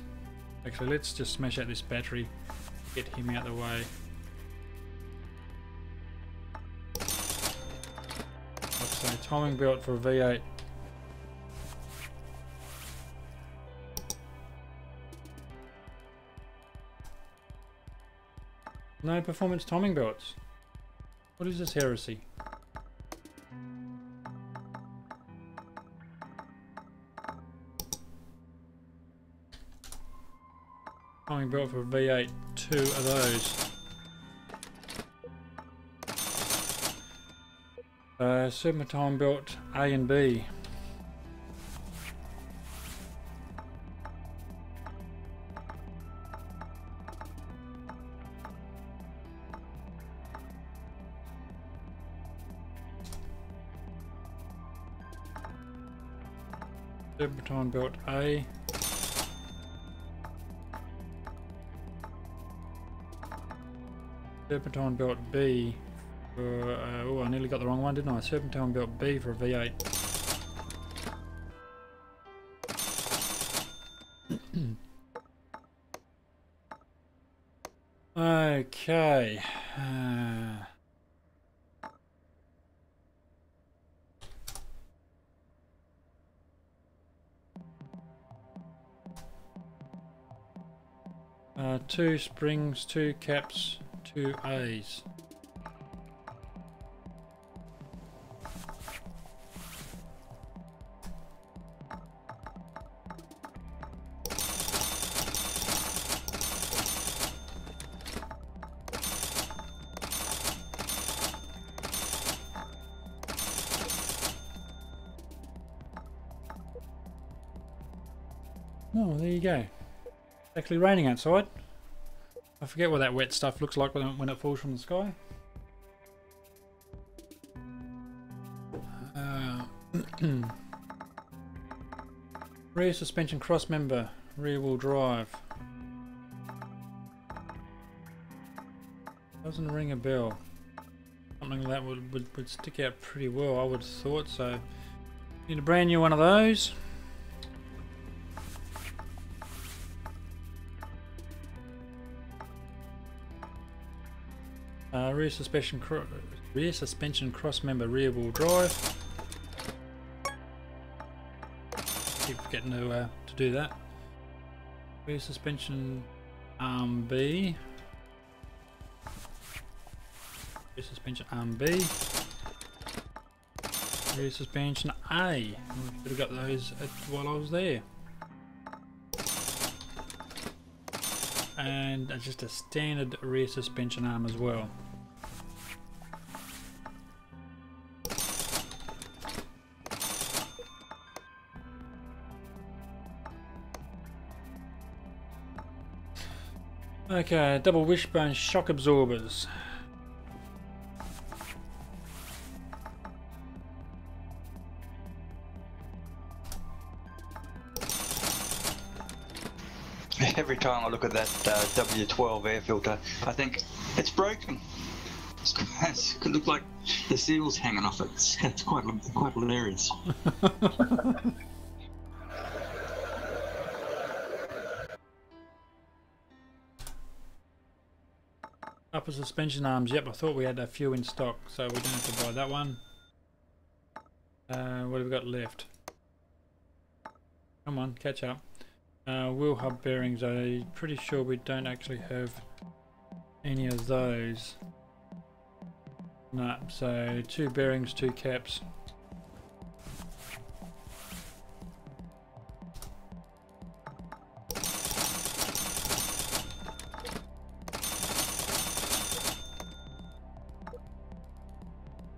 [SPEAKER 1] Actually, let's just smash out this battery, get him out of the way. So timing belt for a V8. No performance timing belts. What is this heresy? Timing belt for a V8. 2 of those. Super time belt A and B. Serpentine belt A. Serpentine belt B for, oh, I nearly got the wrong one, didn't I? Serpentine belt B for a V8. Okay. Two springs, two caps, two A's. Oh, there you go. It's actually raining outside. I forget what that wet stuff looks like when it falls from the sky. Rear suspension cross member, rear wheel drive. Doesn't ring a bell. Something that would stick out pretty well, I would have thought so. Need a brand new one of those. Rear suspension cross member, rear wheel drive. Keep forgetting to do that. Rear suspension arm B. Rear suspension arm B. Rear suspension A. We should have got those while I was there. And just a standard rear suspension arm as well. Okay, double wishbone shock absorbers.
[SPEAKER 2] Every time I look at that W12 air filter, I think it's broken. It could look like the seal's hanging off it. It's quite hilarious.
[SPEAKER 1] Upper suspension arms, yep, I thought we had a few in stock, so we don't have to buy that one. What have we got left? Come on, catch up. Wheel hub bearings, I'm pretty sure we don't actually have any of those. No, so 2 bearings, 2 caps.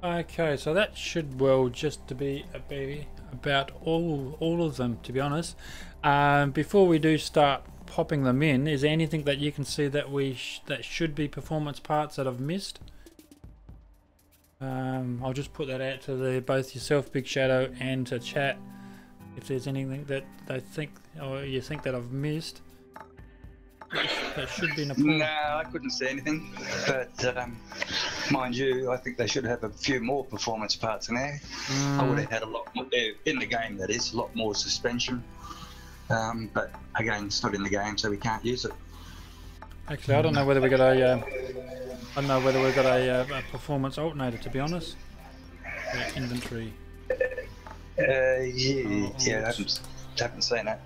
[SPEAKER 1] Okay, so that should well just to be about all of them, to be honest. Before we do start popping them in, is there anything that you can see that that should be performance parts that I've missed? I'll just put that out to both yourself, Big Shadow, and to chat if there's anything that they think or you think that I've missed. That should be in a
[SPEAKER 2] No, I couldn't see anything, but mind you, I think they should have a few more performance parts in there. I would have had a lot more in the game, that is, a lot more suspension. But again, it's not in the game, so we can't use it.
[SPEAKER 1] Actually, I don't know whether we got a performance alternator, to be honest. Inventory.
[SPEAKER 2] Yeah, I haven't seen that.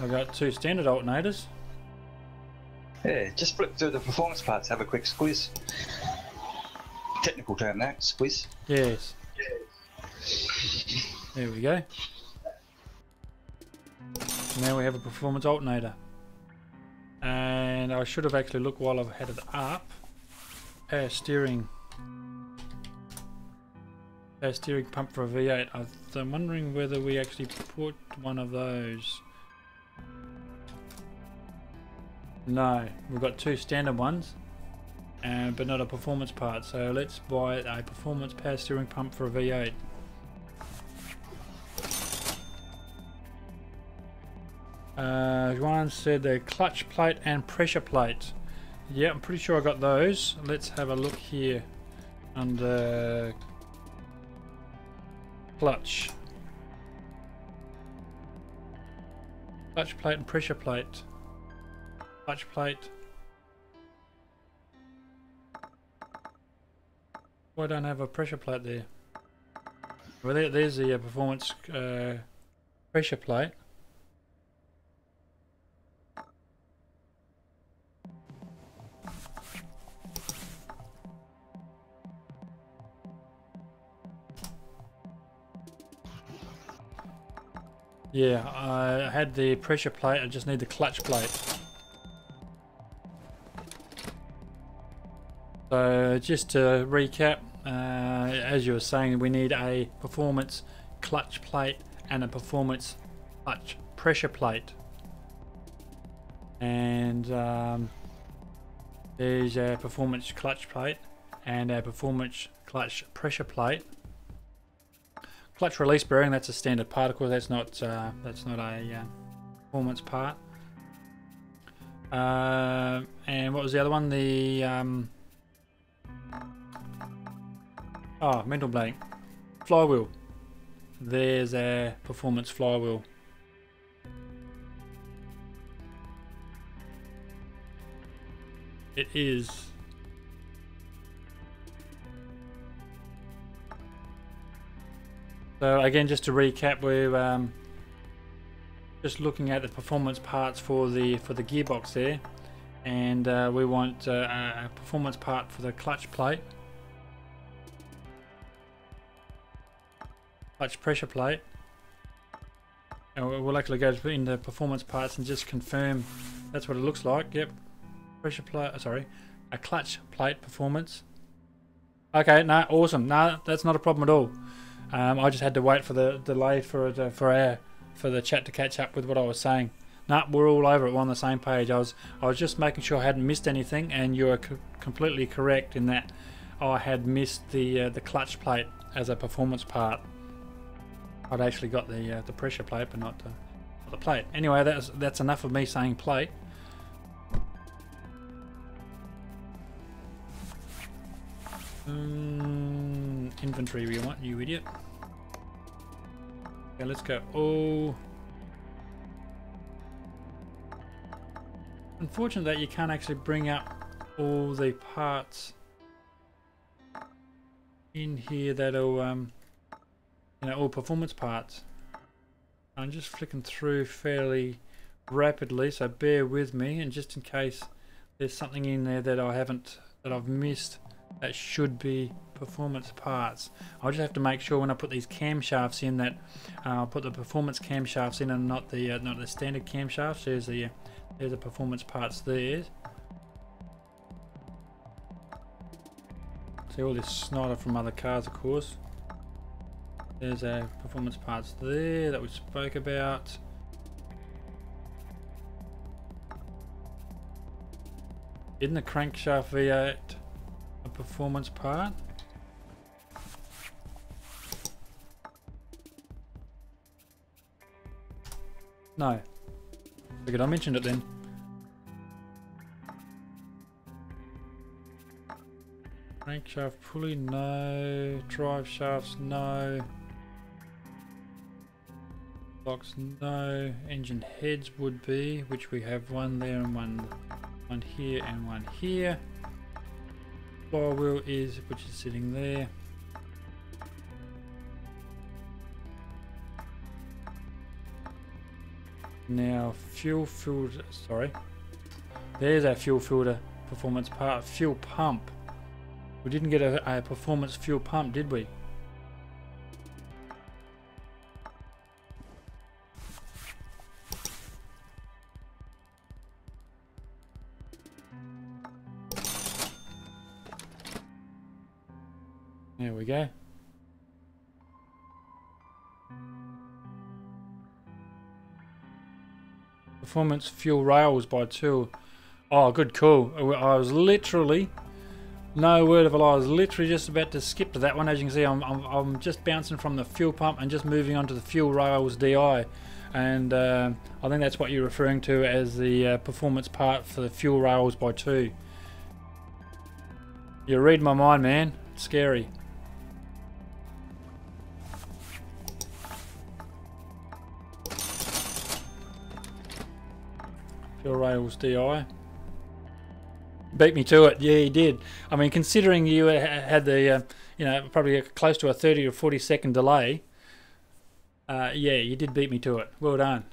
[SPEAKER 1] I've got 2 standard alternators.
[SPEAKER 2] Yeah, just flip through the performance parts, have a quick squeeze. Technical term that, squeeze.
[SPEAKER 1] Yes. There we go. Now we have a performance alternator. And I should have actually looked while I've had it up. Power steering pump for a V8. I'm wondering whether we actually put one of those. No, we've got 2 standard ones, but not a performance part. So let's buy a performance power steering pump for a V8. One said the clutch plate and pressure plate. Yeah, I'm pretty sure I got those. Let's have a look here under clutch. Clutch plate and pressure plate. Clutch plate. Why don't I have a pressure plate there? Well, there's the performance pressure plate. Yeah, I had the pressure plate, I just need the clutch plate. So just to recap, as you were saying, we need a performance clutch plate and a performance clutch pressure plate. And there's a performance clutch plate and a performance clutch pressure plate. Clutch release bearing, that's a standard part, of course. That's not a performance part. And what was the other one? The mental blank. Flywheel. There's a performance flywheel. It is. So again, just to recap, we're just looking at the performance parts for the gearbox there, and we want a performance part for the clutch plate, clutch pressure plate, and we'll actually go into performance parts and just confirm that's what it looks like. Yep, pressure plate. Sorry, a clutch plate performance. Okay, no, awesome. No, that's not a problem at all. I just had to wait for the delay for the chat to catch up with what I was saying. Nah, we're all over it. We're on the same page. I was just making sure I hadn't missed anything, and you are completely correct in that I had missed the clutch plate as a performance part. I'd actually got the pressure plate, but not the plate. Anyway, that's enough of me saying plate. Inventory we want, you idiot. Okay, let's go. Oh, unfortunate that you can't actually bring up all the parts in here that are all performance parts. I'm just flicking through fairly rapidly, so bear with me, and just in case there's something in there that I've missed that should be performance parts. I'll just have to make sure when I put these camshafts in that I'll put the performance camshafts in and not the standard camshafts. There's the performance parts there. See all this snot from other cars, of course. There's our performance parts there that we spoke about. Isn't the crankshaft V8 a performance part? No. Figured I mentioned it then. Crankshaft pulley, no. Drive shafts, no. Blocks, no. Engine heads would be, which we have one there and one here and one here. Flywheel is, which is sitting there. Now fuel filter, sorry. There's our fuel filter performance part. Fuel pump. We didn't get a performance fuel pump, did we? There we go. Performance fuel rails by 2. Oh, good call. I was literally, no word of a lie, I was literally just about to skip to that one. As you can see, I'm just bouncing from the fuel pump and just moving on to the fuel rails DI. and I think that's what you're referring to as the performance part for the fuel rails by 2. You read my mind, man. It's scary. Fuel rails DI. Beat me to it. Yeah, he did. I mean, considering you had the, you know, probably close to a 30 or 40 second delay, yeah, you did beat me to it. Well done.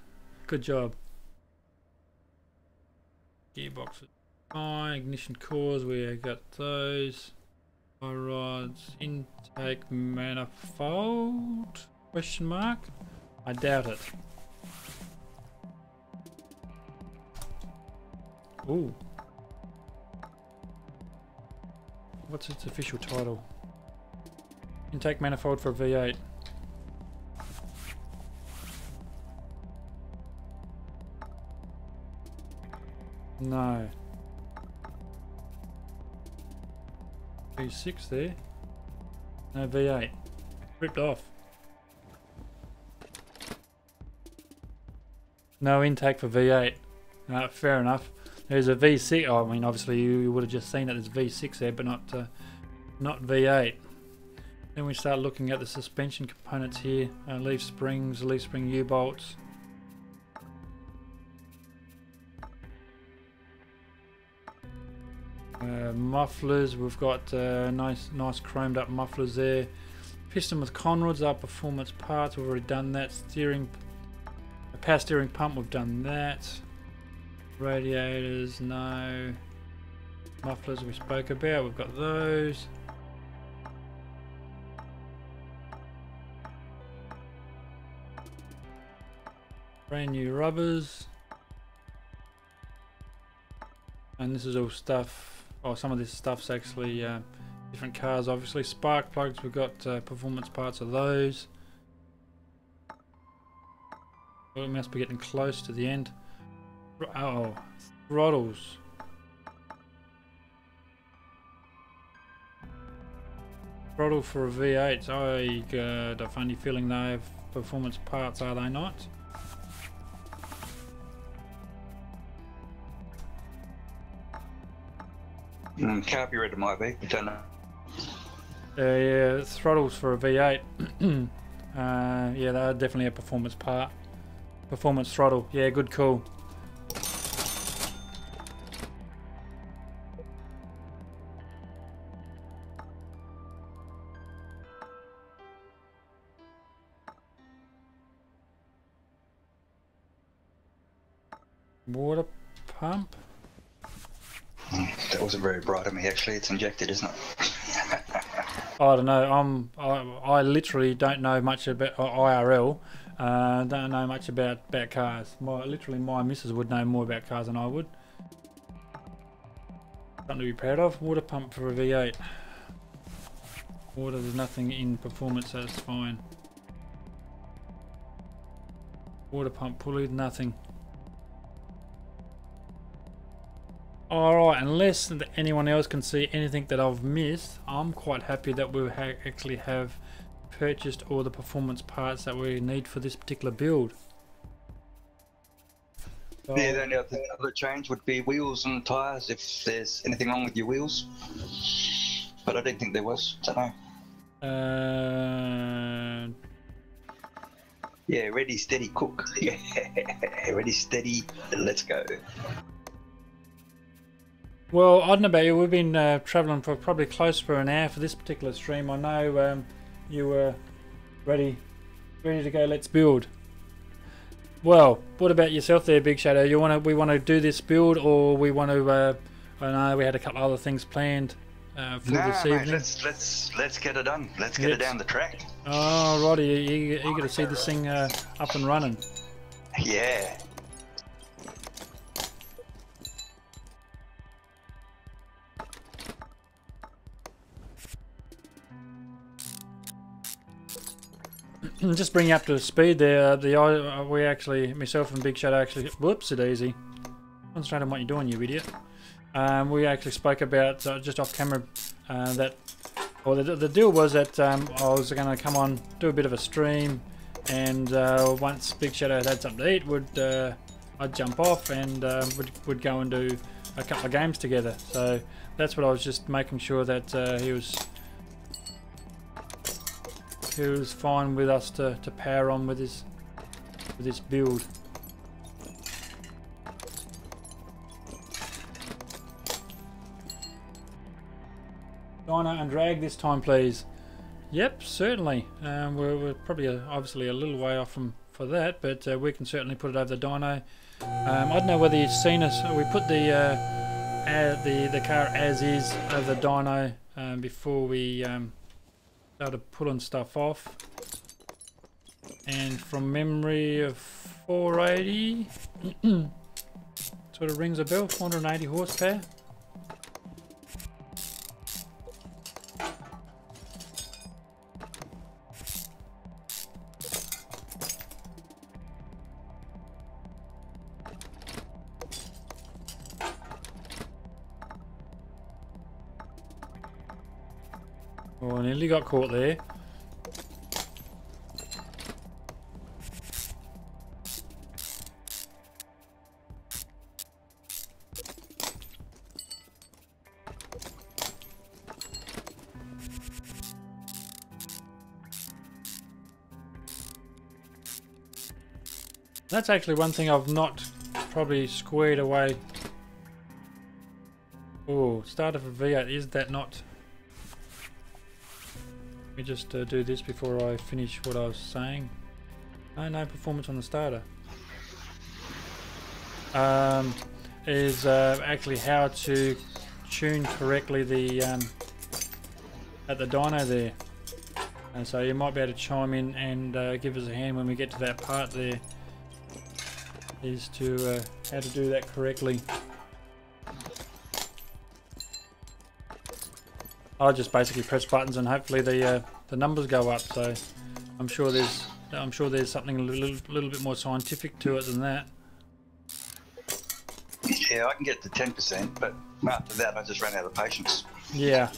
[SPEAKER 1] Good job. Gearboxes. Fine. Ignition cores, we got those. Tie rods. Intake manifold? Question mark? I doubt it. Ooh. What's its official title? Intake manifold for V8. No. V6 there. No, V8. Ripped off. No intake for V8. No, fair enough. There's a V6. Oh, I mean, obviously you would have just seen that there's V6 there, but not V8. Then we start looking at the suspension components here. Leaf springs, leaf spring U-bolts. Mufflers. We've got nice chromed up mufflers there. Piston with conrods. Our performance parts. We've already done that. Steering, power steering pump. We've done that. Radiators, no. Mufflers we spoke about, we've got those. Brand new rubbers. And this is all stuff, or some of this stuff's actually different cars obviously. Spark plugs, we've got performance parts of those. Well, we must be getting close to the end. Oh, throttles. Throttle for a V8. I got a funny feeling they have performance parts, are they not?
[SPEAKER 2] Carburetor might be, I don't know.
[SPEAKER 1] Yeah, throttles for a V8. Yeah, they're definitely a performance part. Performance throttle. Yeah, good call. Water pump.
[SPEAKER 2] That wasn't very bright of me actually. It's injected, isn't it?
[SPEAKER 1] I don't know. I literally don't know much about IRL. Don't know much about cars. Literally my missus would know more about cars than I would. Something to be proud of. Water pump for a V8. Water, there's nothing in performance, so it's fine. Water pump pulley, nothing. Alright, unless anyone else can see anything that I've missed, I'm quite happy that we actually have purchased all the performance parts that we need for this particular build. So,
[SPEAKER 2] yeah, the only other change would be wheels and tyres if there's anything wrong with your wheels. But I don't think there was, don't know. Yeah, ready, steady, cook. Yeah, ready, steady, let's go.
[SPEAKER 1] Well, I don't know about you, we've been travelling for probably close to an hour for this particular stream. I know you were ready to go, let's build. Well, what about yourself there, Big Shadow? We want to do this build, or we want to, I know we had a couple other things planned for this evening.
[SPEAKER 2] Mate, let's get it done. Let's get it down the track.
[SPEAKER 1] Oh, righty, you got to see this thing up and running.
[SPEAKER 2] Yeah.
[SPEAKER 1] Just bring you up to speed there. We actually, myself and Big Shadow actually, whoops, it easy. Concentrate on what you're doing, you idiot. We actually spoke about just off camera that, or the deal was that I was going to come on, do a bit of a stream, and once Big Shadow had something to eat, I'd jump off and would go and do a couple of games together. So that's what I was just making sure that he was fine with us to power on with this build. Dino and drag this time, please. Yep, certainly. We're probably obviously a little way off for that, but we can certainly put it over the dyno. I don't know whether you've seen us. We put the car as is over the dyno before we started pulling stuff off. And from memory of 480, sort of rings a bell. 480 horsepower. Oh, I nearly got caught there. That's actually one thing I've not probably squared away. Oh, starter for V8, is that not... Let me just do this before I finish what I was saying. No performance on the starter. Is actually how to tune correctly the at the dyno there. And so you might be able to chime in and give us a hand when we get to that part there. Is to how to do that correctly. I'll just basically press buttons and hopefully the numbers go up. So I'm sure there's something a little bit more scientific to it than that.
[SPEAKER 2] Yeah, I can get to 10%, but after that I just ran out of patience. Yeah.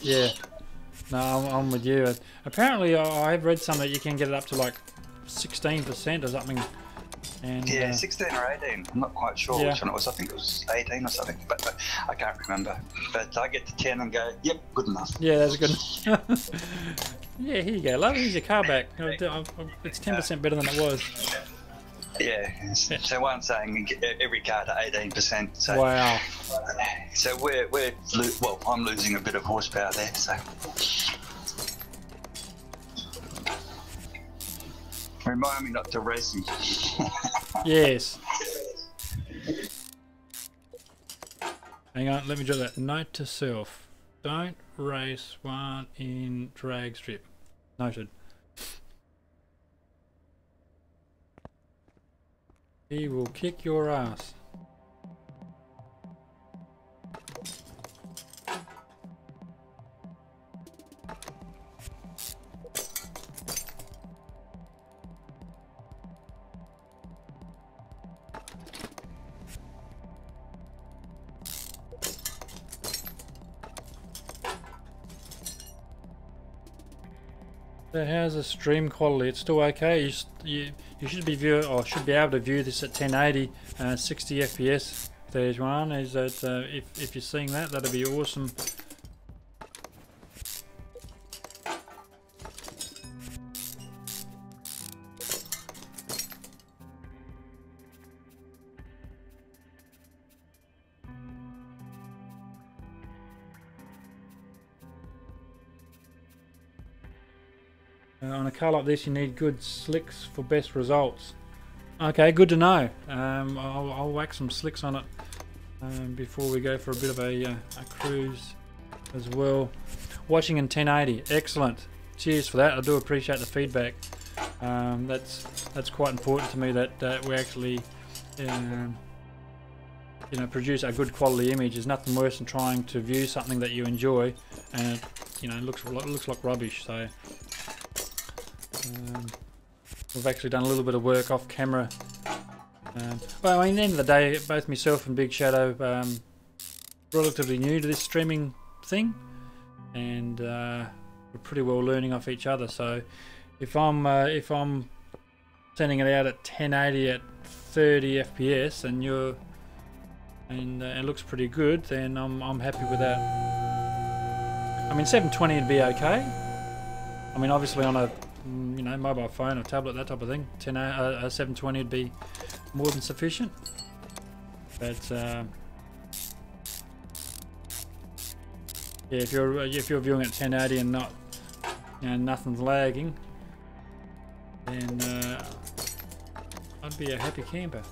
[SPEAKER 1] No, I'm with you. Apparently I have read something that you can get it up to like 16% or something. And,
[SPEAKER 2] yeah, 16 or 18. I'm not quite sure which one it was. I think it was 18 or something, but I can't remember. But I get to 10 and go, yep, good enough.
[SPEAKER 1] Yeah, that's good. Yeah, here you go, love. Here's your car back. It's 10% better than it was.
[SPEAKER 2] Yeah. So one saying every car to 18%. So,
[SPEAKER 1] wow.
[SPEAKER 2] So well, I'm losing a bit of horsepower there. So. Remind me not to race him.
[SPEAKER 1] Yes. Hang on, let me do that. Note to self. Don't race one in drag strip. Noted. He will kick your ass. So how's the stream quality? It's still okay. You should be able to view this at 1080, 60 FPS. There's one. Is that if you're seeing that, that'd be awesome. On a car like this you need good slicks for best results. Okay, good to know. I'll whack some slicks on it before we go for a bit of a cruise as well. Watching in 1080, excellent. Cheers for that. I do appreciate the feedback. That's quite important to me that we actually produce a good quality image. There's nothing worse than trying to view something that you enjoy and it looks like rubbish. So we've actually done a little bit of work off camera. Well, I mean, at the end of the day, both myself and Big Shadow relatively new to this streaming thing, and we're pretty well learning off each other. So if I'm sending it out at 1080 at 30 FPS, and it looks pretty good, then I'm happy with that. I mean, 720 would be okay. I mean, obviously on a mobile phone or tablet, that type of thing, 720 would be more than sufficient. But yeah, if you're viewing at 1080 and not, nothing's lagging, then I'd be a happy camper.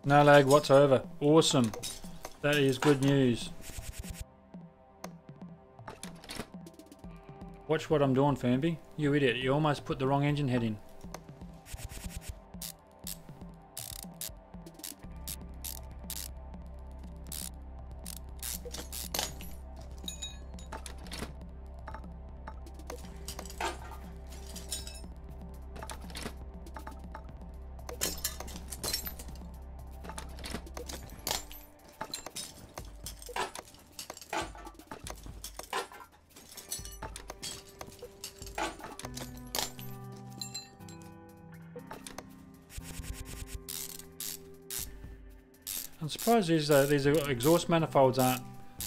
[SPEAKER 1] No lag whatsoever. Awesome. That is good news. Watch what I'm doing, Fanby. You idiot. You almost put the wrong engine head in. I'm surprised these exhaust manifolds aren't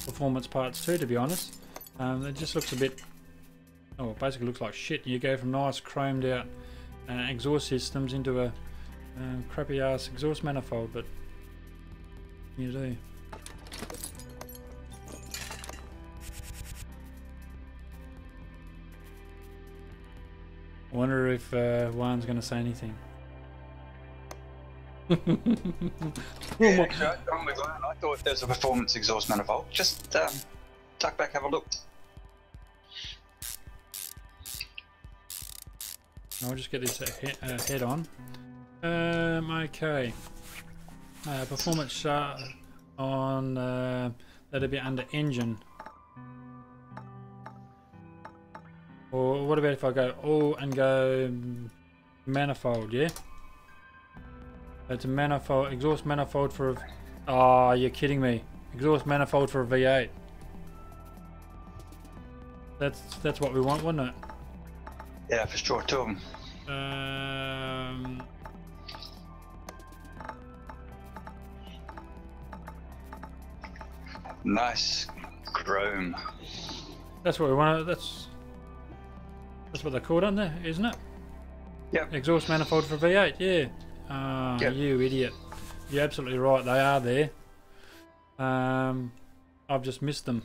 [SPEAKER 1] performance parts too, to be honest. It just looks a bit, oh, it basically looks like shit. You go from nice chromed out exhaust systems into a crappy ass exhaust manifold, but you do. I wonder if Juan's going to say anything.
[SPEAKER 2] Yeah, actually, I'm with Ryan. I thought there's a performance exhaust manifold. Just tuck back, have a look.
[SPEAKER 1] I'll just get this head on. Okay. Performance on that'll be under engine. Or what about if I go all and go manifold? Yeah. It's a manifold, exhaust manifold for a... Oh, you're kidding me. Exhaust manifold for a V8. That's what we want, wasn't it?
[SPEAKER 2] Yeah, for sure, two of them. Nice chrome.
[SPEAKER 1] That's what we want. That's what they're called, aren't they? Isn't it?
[SPEAKER 2] Yep.
[SPEAKER 1] Exhaust manifold for V8, yeah.
[SPEAKER 2] Yep.
[SPEAKER 1] You idiot. You're absolutely right, they are there. I've just missed them.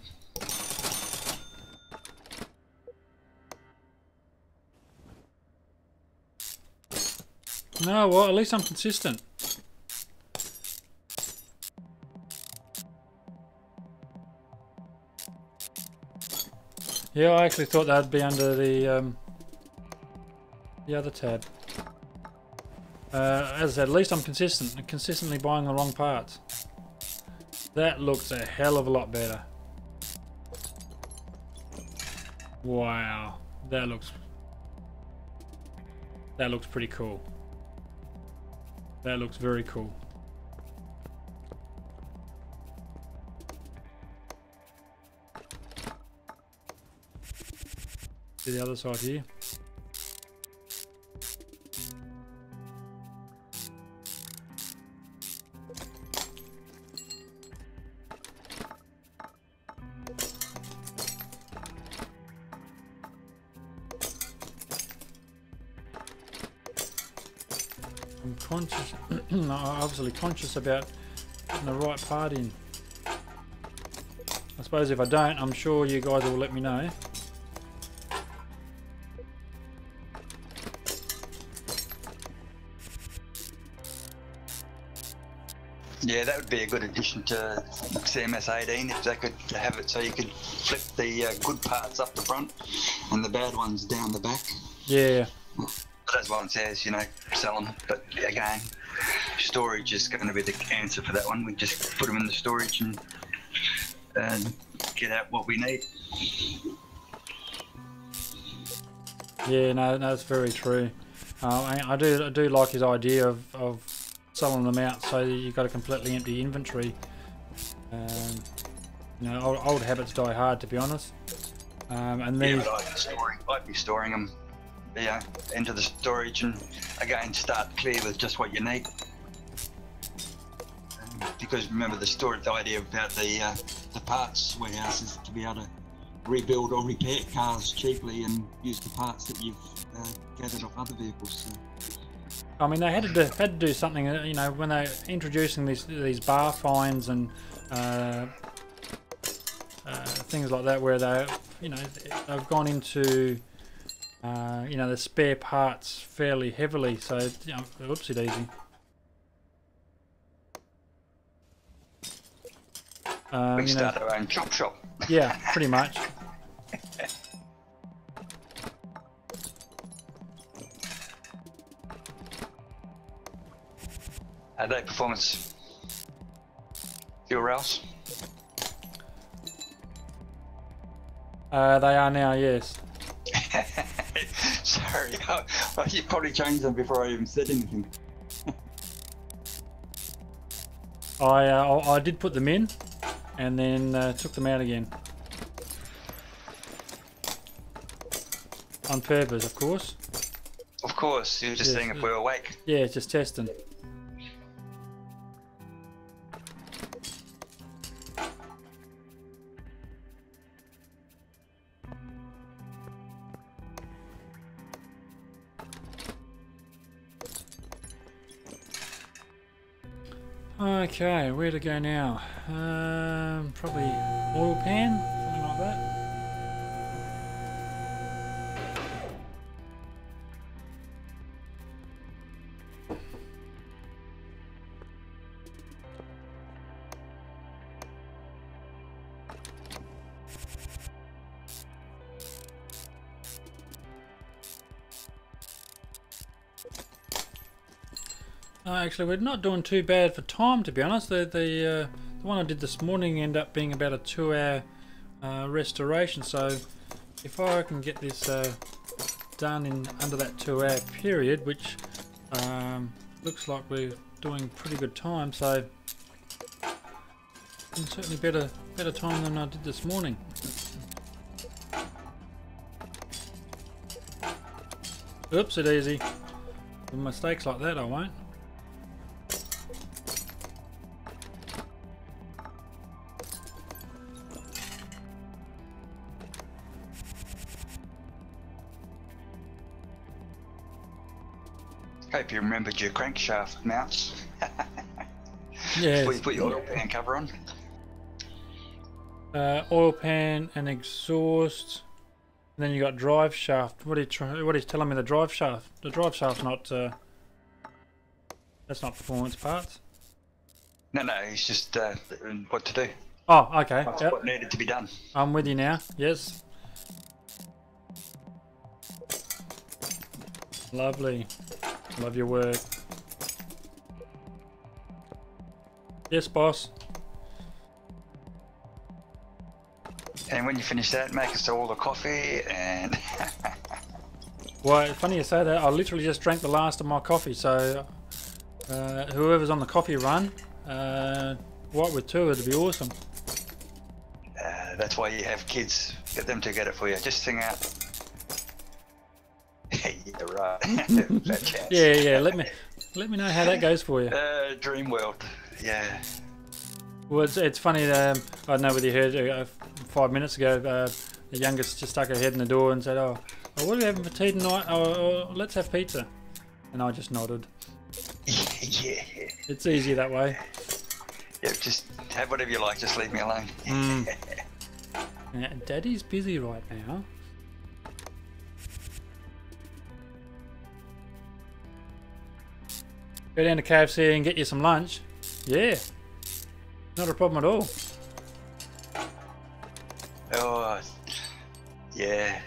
[SPEAKER 1] No, well, at least I'm consistent. Yeah, I actually thought that'd be under the other tab. As I said, at least I'm consistent. I'm consistently buying the wrong parts. That looks a hell of a lot better. Wow, that looks pretty cool. That looks very cool. To the other side here. I'm conscious, obviously conscious about putting the right part in. I suppose if I don't, I'm sure you guys will let me know.
[SPEAKER 2] Yeah, that would be a good addition to CMS18 if they could have it so you could flip the good parts up the front and the bad ones down the back.
[SPEAKER 1] Yeah.
[SPEAKER 2] But as one says, sell them. But again, storage is going to be the answer for that one. We just put them in the storage and get out what we need.
[SPEAKER 1] Yeah, no, that's very true. I do like his idea of selling them out so that you've got a completely empty inventory. You know, old habits die hard, to be honest. And these,
[SPEAKER 2] yeah, but I'd be storing them, yeah, into the storage, and again start clear with just what you need. Because remember the idea about the parts warehouse is to be able to rebuild or repair cars cheaply and use the parts that you've gathered off other vehicles. So.
[SPEAKER 1] I mean, they had to do something. You know, when they're introducing these bar fines and things like that, where they've gone into the spare parts fairly heavily. So, whoopsie daisy.
[SPEAKER 2] We start our own chop shop.
[SPEAKER 1] Yeah, pretty much.
[SPEAKER 2] Are they performance fuel rails?
[SPEAKER 1] They are now, yes.
[SPEAKER 2] Sorry, you probably changed them before I even said anything.
[SPEAKER 1] I did put them in, and then took them out again. On purpose, of course.
[SPEAKER 2] Of course, you're just seeing if we're awake.
[SPEAKER 1] Yeah, just testing. Okay, where to go now? Probably oil pan, something like that. Actually, we're not doing too bad for time, to be honest. The one I did this morning ended up being about a 2-hour restoration. So if I can get this done in under that 2-hour period, which looks like we're doing pretty good time, so certainly better time than I did this morning. Oops, it easy. With mistakes like that, I won't.
[SPEAKER 2] Hope you remembered your crankshaft mounts.
[SPEAKER 1] Yeah.
[SPEAKER 2] Before you put your oil pan cover on.
[SPEAKER 1] Oil pan and exhaust, and then you got drive shaft. What are you telling me? The drive shaft. The drive shaft's not. That's not performance parts.
[SPEAKER 2] No, it's just what to do.
[SPEAKER 1] Oh, okay.
[SPEAKER 2] That's
[SPEAKER 1] yep.
[SPEAKER 2] what needed to be done.
[SPEAKER 1] I'm with you now. Yes. Lovely. Love your work. Yes, boss.
[SPEAKER 2] And when you finish that, make us all the coffee and...
[SPEAKER 1] Well, funny you say that. I literally just drank the last of my coffee, so whoever's on the coffee run, white with two, it'd be awesome.
[SPEAKER 2] That's why you have kids. Get them to get it for you. Just sing out. Yeah, right.
[SPEAKER 1] Yeah. Let me know how that goes for you.
[SPEAKER 2] Dream world. Yeah.
[SPEAKER 1] Well, it's funny. I don't know whether you heard 5 minutes ago. The youngest just stuck her head in the door and said, "Oh, what are we having for tea tonight? Oh, let's have pizza." And I just nodded.
[SPEAKER 2] Yeah.
[SPEAKER 1] It's easier that way.
[SPEAKER 2] Yeah, just have whatever you like. Just leave me alone.
[SPEAKER 1] Yeah, Daddy's busy right now. Go down to KFC and get you some lunch. Yeah. Not a problem at all.
[SPEAKER 2] Oh, yeah.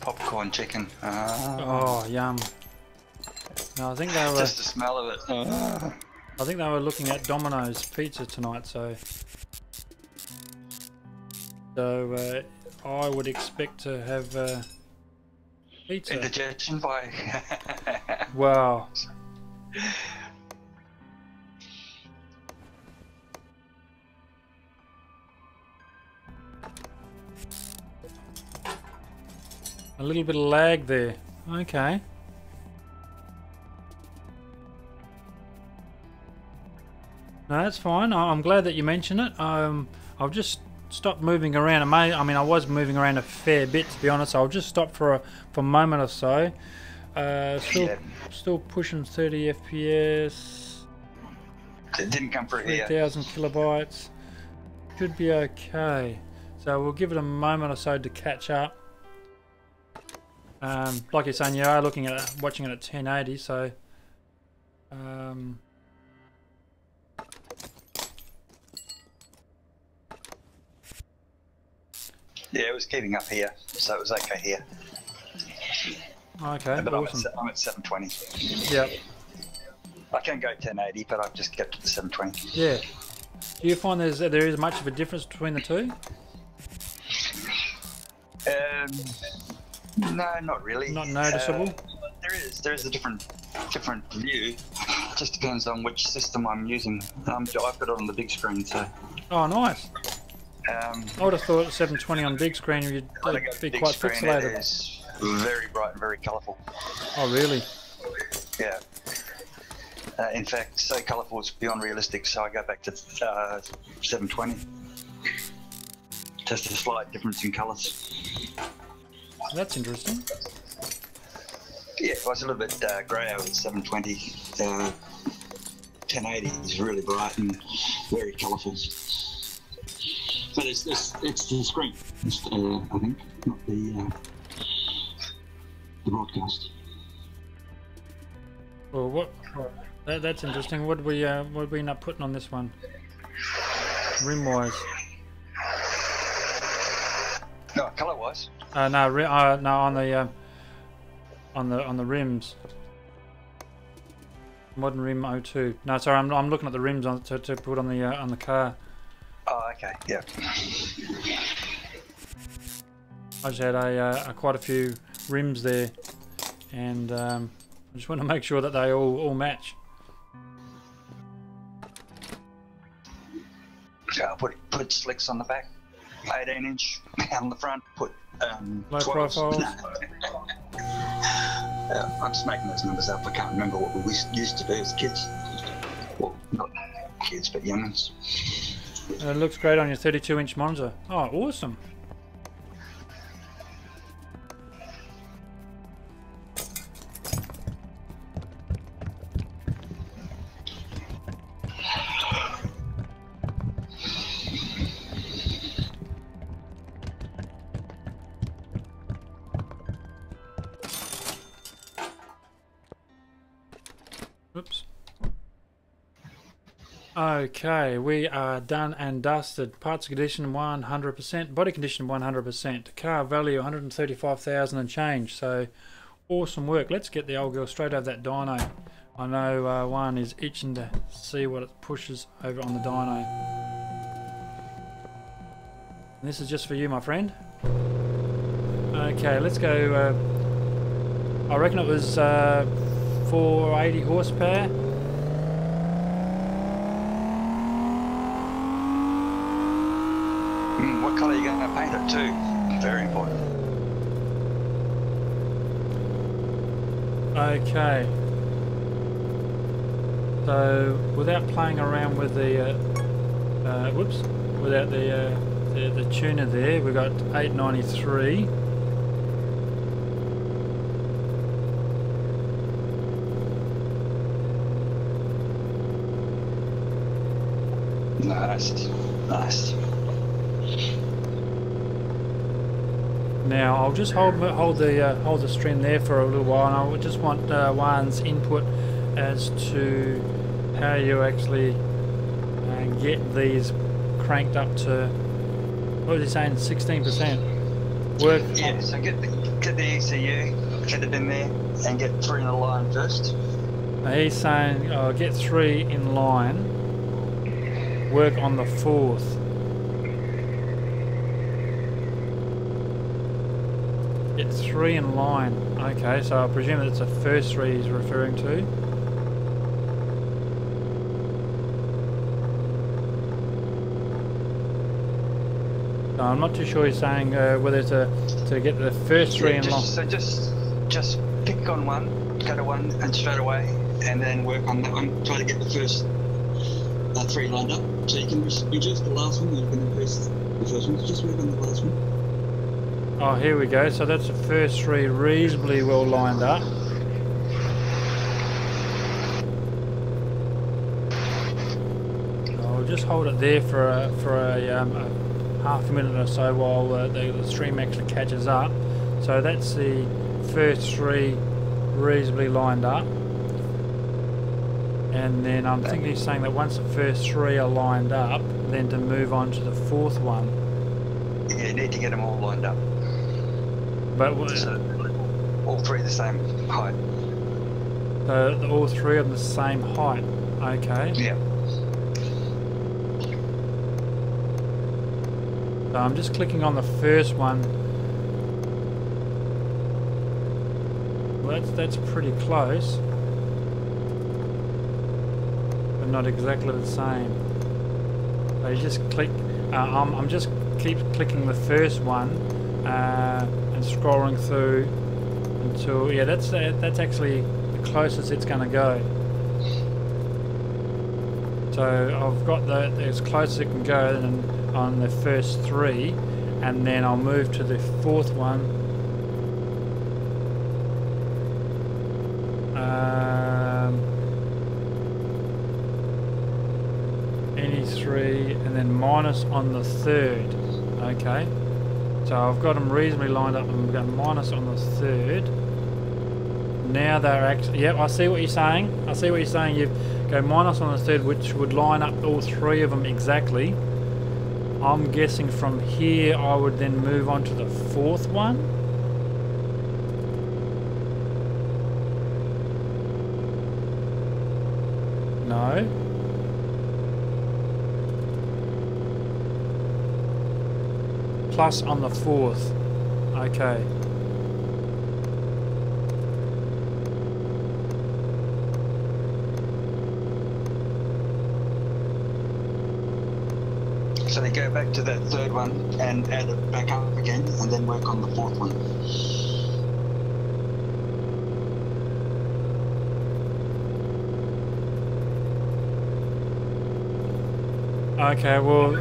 [SPEAKER 2] Popcorn chicken.
[SPEAKER 1] Oh, yum. No, I think they were.
[SPEAKER 2] Just the smell of it.
[SPEAKER 1] I think they were looking at Domino's pizza tonight, so I would expect to have Pizza.
[SPEAKER 2] Indigestion by.
[SPEAKER 1] Wow. A little bit of lag there. Okay. No, that's fine. I'm glad that you mentioned it. I'll just stop moving around. I mean, I was moving around a fair bit, to be honest. I'll just stop for a moment or so. Still pushing 30 FPS.
[SPEAKER 2] It didn't come through here.
[SPEAKER 1] 3,000 kilobytes. Should be okay. So we'll give it a moment or so to catch up. Like you're saying, you are watching it at 1080, so
[SPEAKER 2] yeah, it was keeping up here, so it was okay here.
[SPEAKER 1] Okay,
[SPEAKER 2] but
[SPEAKER 1] awesome.
[SPEAKER 2] I'm at 720.
[SPEAKER 1] Yep.
[SPEAKER 2] I can go 1080, but I've just kept it to 720.
[SPEAKER 1] Yeah. Do you find there is much of a difference between the two?
[SPEAKER 2] No, not really.
[SPEAKER 1] Not noticeable.
[SPEAKER 2] There is a different view. Just depends on which system I'm using. I've got it on the big screen, so.
[SPEAKER 1] Oh, nice. I would have thought 720 on big screen you'd be quite pixelated.
[SPEAKER 2] It is very bright and very colourful.
[SPEAKER 1] Oh, really?
[SPEAKER 2] Yeah. In fact, so colourful it's beyond realistic, so I go back to 720. Just a slight difference in colours.
[SPEAKER 1] That's interesting.
[SPEAKER 2] Yeah, it was a little bit grey over 720. 1080 is really bright and very colourful. But it's the screen, I think, not the broadcast.
[SPEAKER 1] Well, that's interesting. What we end up putting on this one? Rim-wise.
[SPEAKER 2] No, colour-wise.
[SPEAKER 1] No, on the rims. Modern Rim 02. No, sorry, I'm looking at the rims to put on the car.
[SPEAKER 2] Oh, okay, yeah.
[SPEAKER 1] I just had quite a few rims there, and I just want to make sure that they all match.
[SPEAKER 2] So I'll put slicks on the back, 18-inch on the front, put
[SPEAKER 1] low
[SPEAKER 2] 12s.
[SPEAKER 1] profiles.
[SPEAKER 2] I'm just making those numbers up. I can't remember what we used to do as kids. Well, not kids, but young'uns.
[SPEAKER 1] It looks great on your 32-inch monitor. Oh, awesome. Oops. Okay, we are done and dusted. Parts condition 100%, body condition 100%, car value 135,000 and change. So awesome work. Let's get the old girl straight over that dyno. I know one is itching to see what it pushes over on the dyno. And this is just for you, my friend. Okay, let's go. I reckon it was 480 horsepower.
[SPEAKER 2] What colour are you going to paint it to? Very important.
[SPEAKER 1] Okay. So without playing around with the without the tuner there, we got 893.
[SPEAKER 2] Nice.
[SPEAKER 1] Now I'll just hold the stream there for a little while, and I just want Juan's input as to how you actually get these cranked up to, what was he saying, 16%? Work.
[SPEAKER 2] Yeah, so get the ECU, get it in there, and get 3 in the line first.
[SPEAKER 1] He's saying get 3 in line, work on the 4th. Get 3 in line. Okay, so I presume that's the first 3 he's referring to. So I'm not too sure he's saying whether to get the first 3 in line.
[SPEAKER 2] So just pick on one, go to one and straight away, and then work on that one. Try to get the first 3 lined up. So you can reduce the last one, or you can increase the first one. Just work on the last one.
[SPEAKER 1] Oh, here we go. So that's the first 3 reasonably well lined up. I'll just hold it there for a half a minute or so while the stream actually catches up. So that's the first 3 reasonably lined up. And then I'm thinking he's saying that once the first 3 are lined up, then to move on to the 4th one.
[SPEAKER 2] Yeah, you need to get them all lined up.
[SPEAKER 1] But
[SPEAKER 2] so all 3 the same height.
[SPEAKER 1] So all 3 of them the same height. Okay.
[SPEAKER 2] Yeah.
[SPEAKER 1] So I'm just clicking on the first one. Well, that's pretty close, but not exactly the same. So you just click. I'm just keep clicking the first one and scrolling through until that's actually the closest it's going to go. So I've got as close as it can go on the first 3, and then I'll move to the 4th one. Any 3, and then minus on the 3rd. Okay. So I've got them reasonably lined up, and I'm going minus on the 3rd. Now they're actually, yep, I see what you're saying. I see what you're saying. You go minus on the 3rd, which would line up all 3 of them exactly. I'm guessing from here I would then move on to the 4th one. No. Plus on the 4th. Okay.
[SPEAKER 2] So they go back to that 3rd one and add it back up again, and then work on the 4th one.
[SPEAKER 1] Okay, well,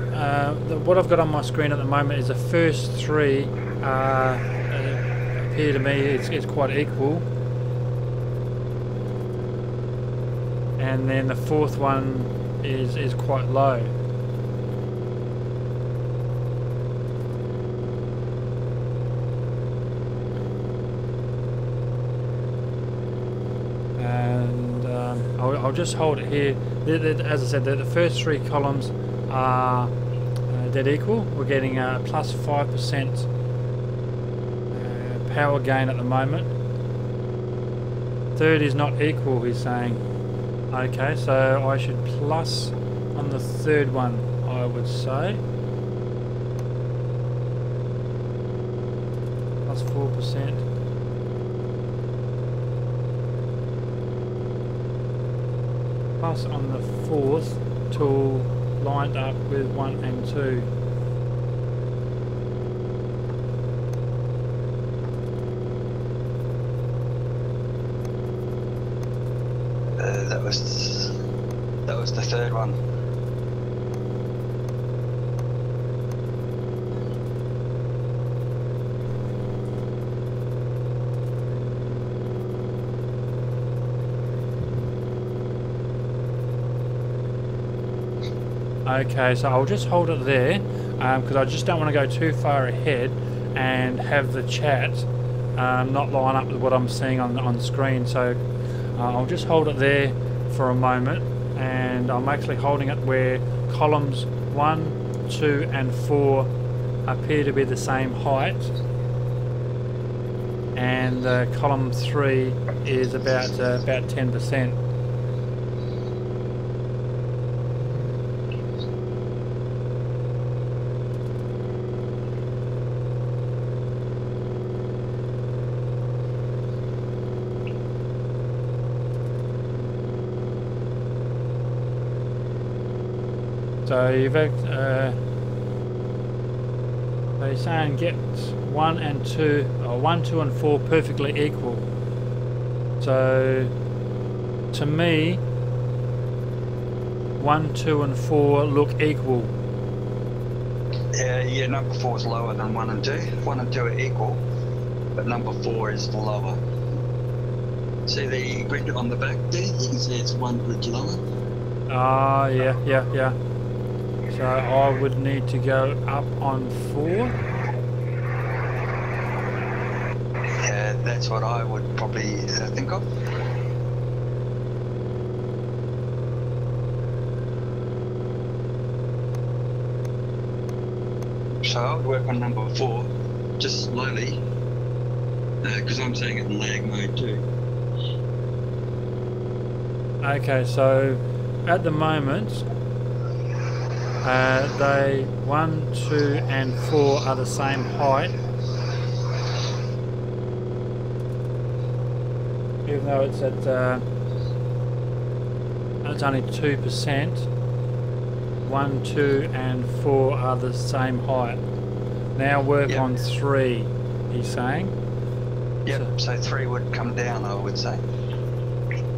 [SPEAKER 1] what I've got on my screen at the moment is the first 3 appear to me it's quite equal, and then the 4th one is quite low. I'll just hold it here. As I said, the first 3 columns are dead equal. We're getting a plus 5% power gain at the moment. 3rd is not equal, he's saying. Okay, so I should plus on the 3rd one, I would say. Plus 4%. Plus on the 4th tool lined up with 1 and 2.
[SPEAKER 2] That was the 3rd one.
[SPEAKER 1] Okay, so I'll just hold it there because I just don't want to go too far ahead and have the chat not line up with what I'm seeing on the screen. So I'll just hold it there for a moment, and I'm actually holding it where columns 1, 2 and 4 appear to be the same height, and column 3 is about 10%. So so you're saying get 1 and 2, or 1, 2 and 4 perfectly equal. So to me, 1, 2 and 4 look equal.
[SPEAKER 2] Yeah, number 4 is lower than 1 and 2. 1 and 2 are equal, but number 4 is lower. See the grid on the back there? You can see it's 1 grid lower.
[SPEAKER 1] Ah, yeah. So I would need to go up on 4.
[SPEAKER 2] Yeah, that's what I would probably think of. So I would work on number 4, just slowly, because I'm saying it in lag mode too.
[SPEAKER 1] Okay, so at the moment, they 1, 2 and 4 are the same height. Even though it's at it's only 2%, 1, 2 and 4 are the same height. Now work on 3, he's saying.
[SPEAKER 2] Yep, so 3 would come down, I would say.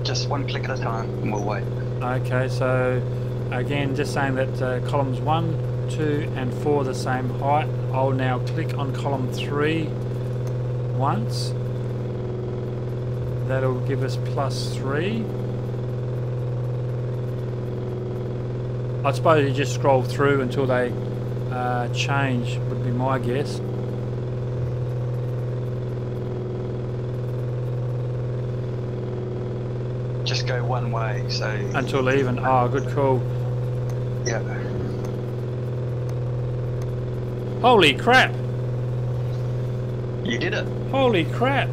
[SPEAKER 2] Just 1 click at a time and we'll wait.
[SPEAKER 1] Okay, so again, just saying that columns 1, 2 and 4 are the same height. I'll now click on column 3 once. That'll give us +3. I suppose you just scroll through until they change, would be my guess.
[SPEAKER 2] Just go one way, so...
[SPEAKER 1] Until even. Oh, good call.
[SPEAKER 2] Yeah.
[SPEAKER 1] Holy crap!
[SPEAKER 2] You did it.
[SPEAKER 1] Holy crap!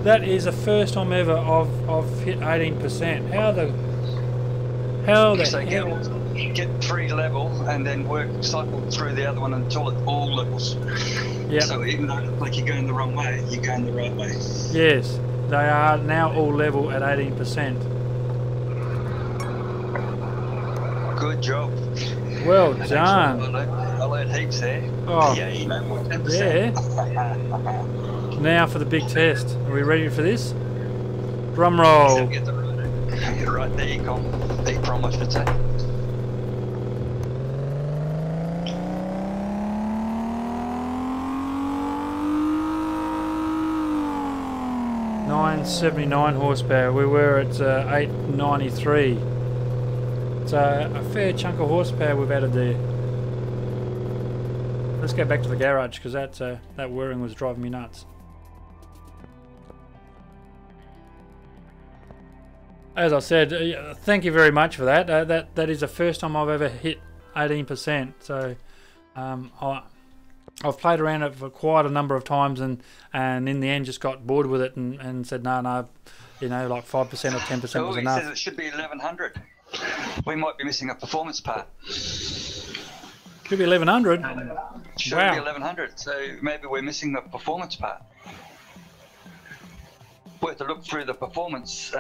[SPEAKER 1] That is the first time ever I've hit 18%. How the hell?
[SPEAKER 2] Get 3 level and then cycle through the other one until it all levels.
[SPEAKER 1] Yeah.
[SPEAKER 2] So even though it looks like you're going the wrong way, you're going the right way.
[SPEAKER 1] Yes, they are now all level at 18%.
[SPEAKER 2] Good job.
[SPEAKER 1] Well done.
[SPEAKER 2] I learned heaps there.
[SPEAKER 1] Oh,
[SPEAKER 2] yeah, you know, 10%.
[SPEAKER 1] Yeah. Now for the big test. Are we ready for this? Drum roll.
[SPEAKER 2] Get right there, ECOM, I should say.
[SPEAKER 1] $979 horsepower. We were at 893. So a fair chunk of horsepower we've added there. Let's go back to the garage because that whirring was driving me nuts. As I said, thank you very much for that. That is the first time I've ever hit 18%. So I've played around it for quite a number of times, and in the end just got bored with it and said no, you know, like 5% or 10% was enough.
[SPEAKER 2] He says it should be 1100. We might be missing a performance part.
[SPEAKER 1] Could be 1100.
[SPEAKER 2] Should
[SPEAKER 1] Wow.
[SPEAKER 2] be 1100. So maybe we're missing the performance part. We have to look through the performance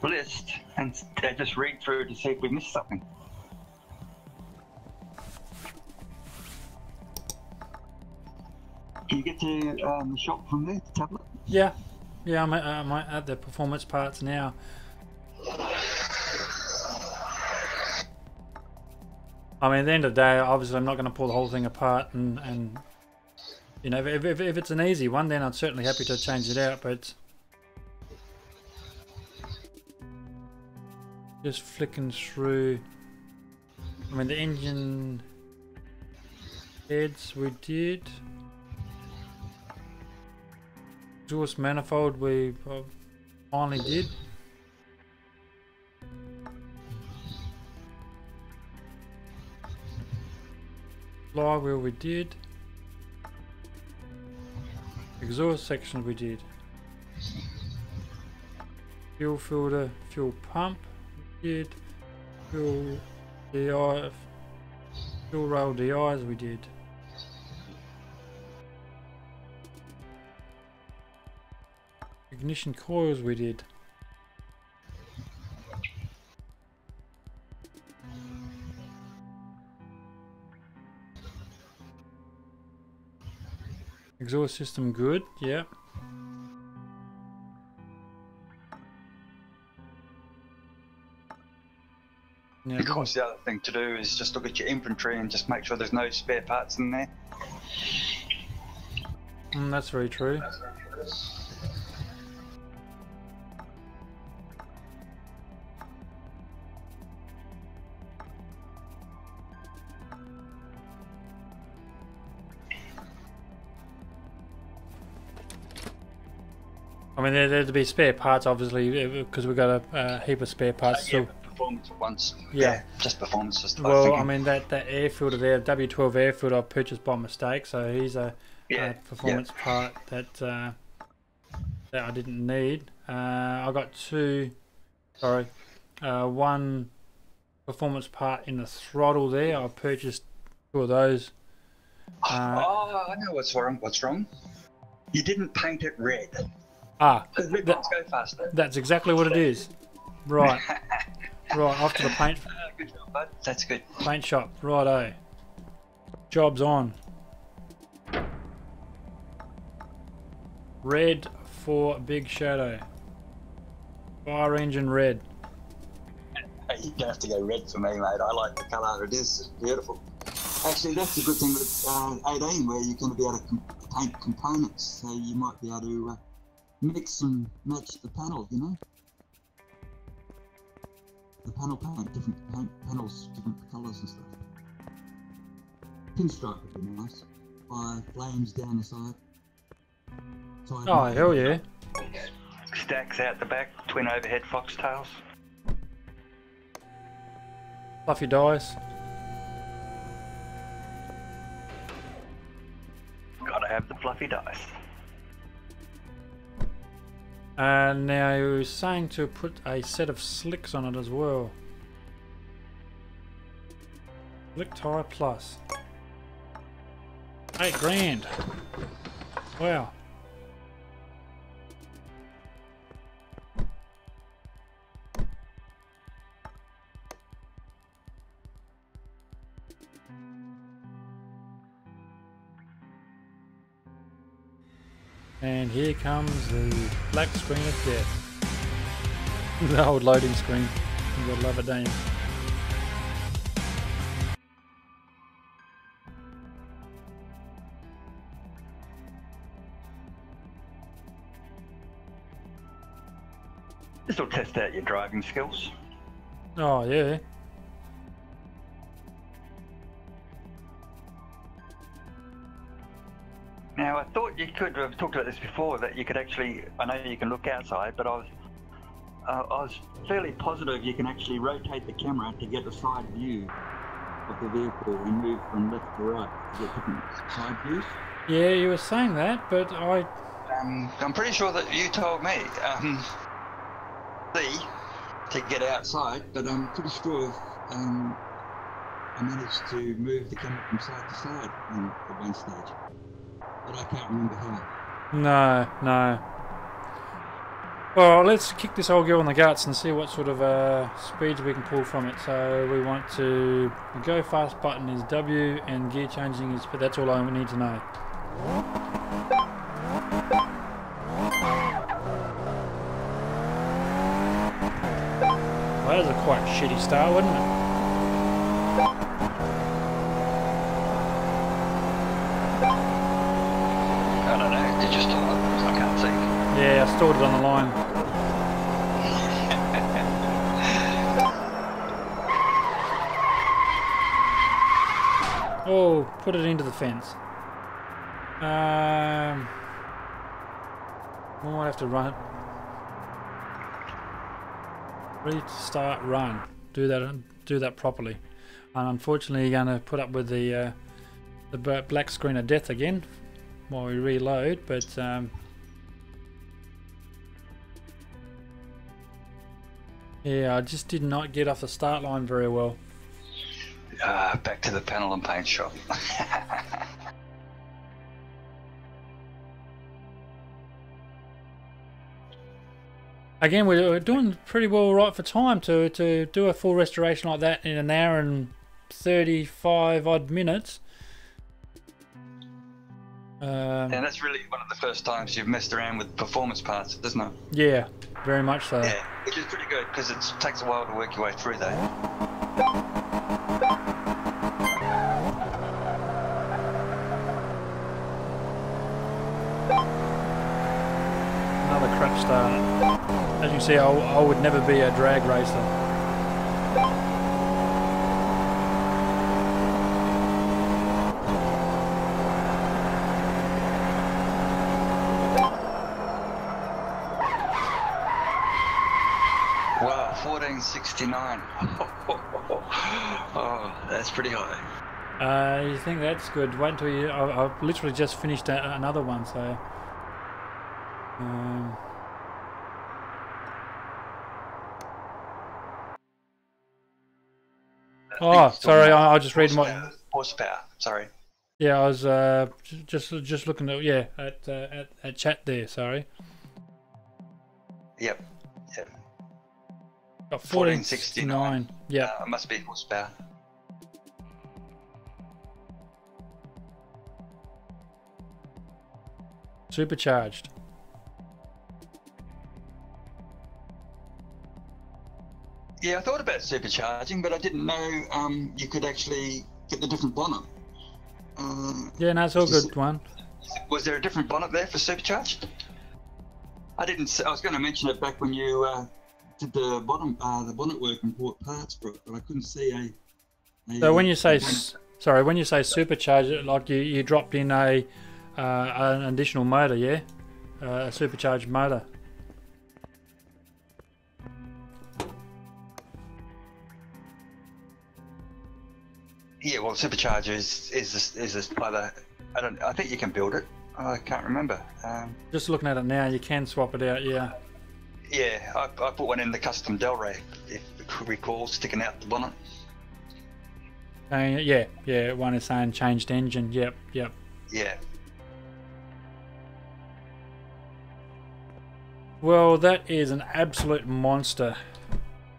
[SPEAKER 2] list and just read through to see if we missed something. Can you get to the shop from there, the tablet?
[SPEAKER 1] Yeah, I'm at the performance parts now. I mean, at the end of the day, obviously I'm not going to pull the whole thing apart, and you know, if it's an easy one, then I'm certainly happy to change it out, but just flicking through. I mean, the engine heads we did. Exhaust manifold we finally did. Flywheel we did. Exhaust section we did. Fuel filter, fuel pump we did. Fuel DI, fuel rail DIs we did. Ignition coils we did. Exhaust system good, yeah.
[SPEAKER 2] Of course, the other thing to do is just look at your inventory and just make sure there's no spare parts in there.
[SPEAKER 1] That's very true. I mean, there'd be spare parts, obviously, because we've got a heap of spare parts.
[SPEAKER 2] Yeah, performance once.
[SPEAKER 1] Yeah,
[SPEAKER 2] just performance. Just
[SPEAKER 1] well, I mean, that air filter there, W12 air filter, I purchased by mistake, so he's a performance part that that I didn't need. I got one performance part in the throttle there. I purchased 2 of those.
[SPEAKER 2] I know what's wrong. What's wrong? You didn't paint it red. Because red ones go faster.
[SPEAKER 1] That's exactly what it is. Right. Right, off to the paint.
[SPEAKER 2] Good job, bud. That's good.
[SPEAKER 1] Paint shop. Righto. Job's on. Red for Big Shadow. Fire engine red.
[SPEAKER 2] You don't have to go red for me, mate. I like the colour. It is beautiful. Actually, that's a good thing with 18, where you're going to be able to paint components, so you might be able to mix and match the panel, you know? The panel paint, different panels, different colours and stuff. Pinstripe would be nice. Fire flames down the side.
[SPEAKER 1] Oh, hell yeah.
[SPEAKER 2] Stacks out the back, twin overhead foxtails.
[SPEAKER 1] Fluffy dice.
[SPEAKER 2] Gotta have the fluffy dice.
[SPEAKER 1] Now he was saying to put a set of slicks on it as well. Slick Tire Plus. 8 grand. Wow. And here comes the black screen of death. The old loading screen. You gotta love it, don't you?
[SPEAKER 2] This will test out your driving skills.
[SPEAKER 1] Oh, yeah.
[SPEAKER 2] Now, I thought you could have talked about this before, that you could actually, I know you can look outside, but I was fairly positive you can actually rotate the camera to get a side view of the vehicle and move from left to right to get different side views.
[SPEAKER 1] Yeah, you were saying that, but
[SPEAKER 2] I'm pretty sure that you told me to get outside, but I'm pretty sure I managed to move the camera from side to side at one stage. But I can't remember how.
[SPEAKER 1] No. Well, let's kick this old girl in the guts and see what sort of speeds we can pull from it. So we want to, the go fast button is W and gear changing is, but that's all I need to know. Well, that was a quite shitty start, wasn't it? Yeah, I stored it on the line. Oh, put it into the fence. We might have to run it. Ready to start, run. Do that properly. And unfortunately, you're going to put up with the black screen of death again while we reload, but yeah, I just did not get off the start line very well.
[SPEAKER 2] Back to the panel and paint shop.
[SPEAKER 1] Again, we're doing pretty well right for time to do a full restoration like that in an hour and 35 odd minutes.
[SPEAKER 2] And that's really one of the first times you've messed around with performance parts, isn't it?
[SPEAKER 1] Yeah, very much so.
[SPEAKER 2] Yeah, which is pretty good because it takes a while to work your way through though.
[SPEAKER 1] Another crap start. As you can see, I would never be a drag racer.
[SPEAKER 2] Wow, 1469. Oh, that's pretty high.
[SPEAKER 1] You think that's good? Wait until you. I've literally just finished another one, so. Oh, sorry. I just read my
[SPEAKER 2] horsepower. Sorry.
[SPEAKER 1] Yeah, I was just looking at at chat there. Sorry.
[SPEAKER 2] Yep.
[SPEAKER 1] Got 1469. Yeah.
[SPEAKER 2] It must be horsepower.
[SPEAKER 1] Supercharged.
[SPEAKER 2] Yeah, I thought about supercharging, but I didn't know you could actually get the different bonnet.
[SPEAKER 1] Yeah, no, it's all good one.
[SPEAKER 2] Was there a different bonnet there for supercharged? I didn't. I was going to mention it back when you did the bonnet work and bought parts for it, but I couldn't see a
[SPEAKER 1] so when you say when you say supercharged, like you dropped in an additional motor, yeah, a supercharged motor.
[SPEAKER 2] Yeah, well, supercharger is this either I think you can build it. I can't remember.
[SPEAKER 1] Just looking at it now, you can swap it out. Yeah.
[SPEAKER 2] Yeah, I put one in the custom Delray, if you recall, sticking out the bonnet.
[SPEAKER 1] Yeah. One is saying changed engine. Yep.
[SPEAKER 2] Yeah.
[SPEAKER 1] Well, that is an absolute monster.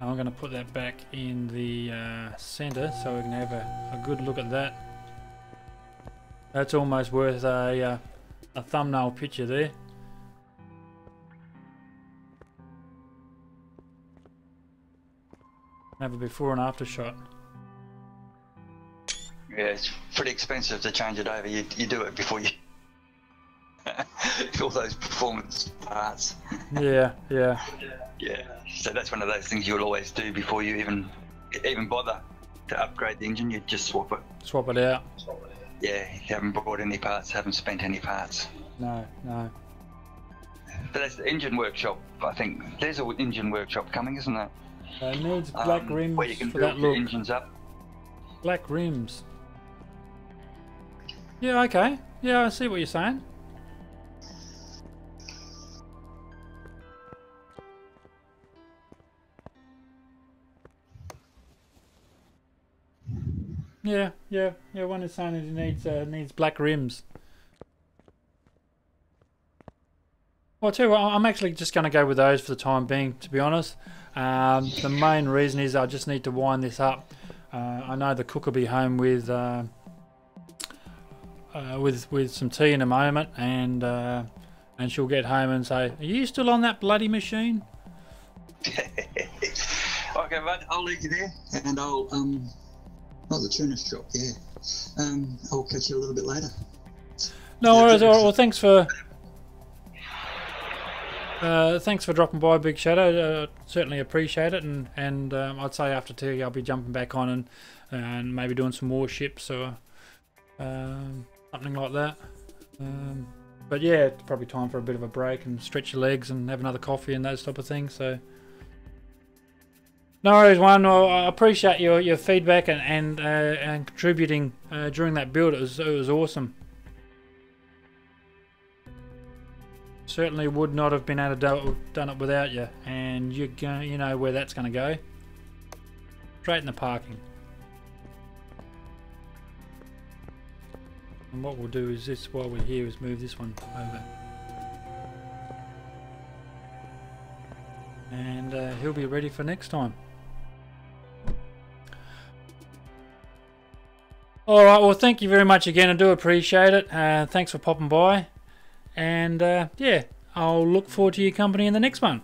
[SPEAKER 1] I'm going to put that back in the center so we can have a good look at that. That's almost worth a thumbnail picture there. Have a before and after shot.
[SPEAKER 2] Yeah, it's pretty expensive to change it over. You do it before you all those performance parts.
[SPEAKER 1] Yeah.
[SPEAKER 2] So that's one of those things you'll always do before you even bother to upgrade the engine. You just swap it.
[SPEAKER 1] Swap it out.
[SPEAKER 2] Yeah, you haven't bought any parts, haven't spent any parts.
[SPEAKER 1] No.
[SPEAKER 2] But that's the engine workshop. I think there's an engine workshop coming, isn't there?
[SPEAKER 1] It needs black rims
[SPEAKER 2] where you can
[SPEAKER 1] for
[SPEAKER 2] build
[SPEAKER 1] that
[SPEAKER 2] your
[SPEAKER 1] look.
[SPEAKER 2] engines up.
[SPEAKER 1] Black rims. Yeah, okay. Yeah, I see what you're saying. Yeah. One is saying that it needs black rims. Well, I'll tell you what, I'm actually just going to go with those for the time being, to be honest. The main reason is I just need to wind this up. I know the cook will be home with some tea in a moment, and she'll get home and say, "Are you still on that bloody machine?"
[SPEAKER 2] Okay, bud, I'll leave you there, and I'll the tuner shop. Yeah, I'll catch you a little bit later.
[SPEAKER 1] No worries. Well, thanks for dropping by, Big Shadow. Certainly appreciate it, and I'd say after tea I'll be jumping back on and maybe doing some more ships or something like that. But yeah, it's probably time for a bit of a break and stretch your legs and have another coffee and those type of things. So no worries, one. I appreciate your feedback and contributing during that build. It was awesome. Certainly would not have been able to done it without you, and you know where that's going to go. Straight in the parking. And what we'll do is this, while we're here, is move this one over. And he'll be ready for next time. Alright, well thank you very much again. I do appreciate it. Thanks for popping by. And yeah, I'll look forward to your company in the next one.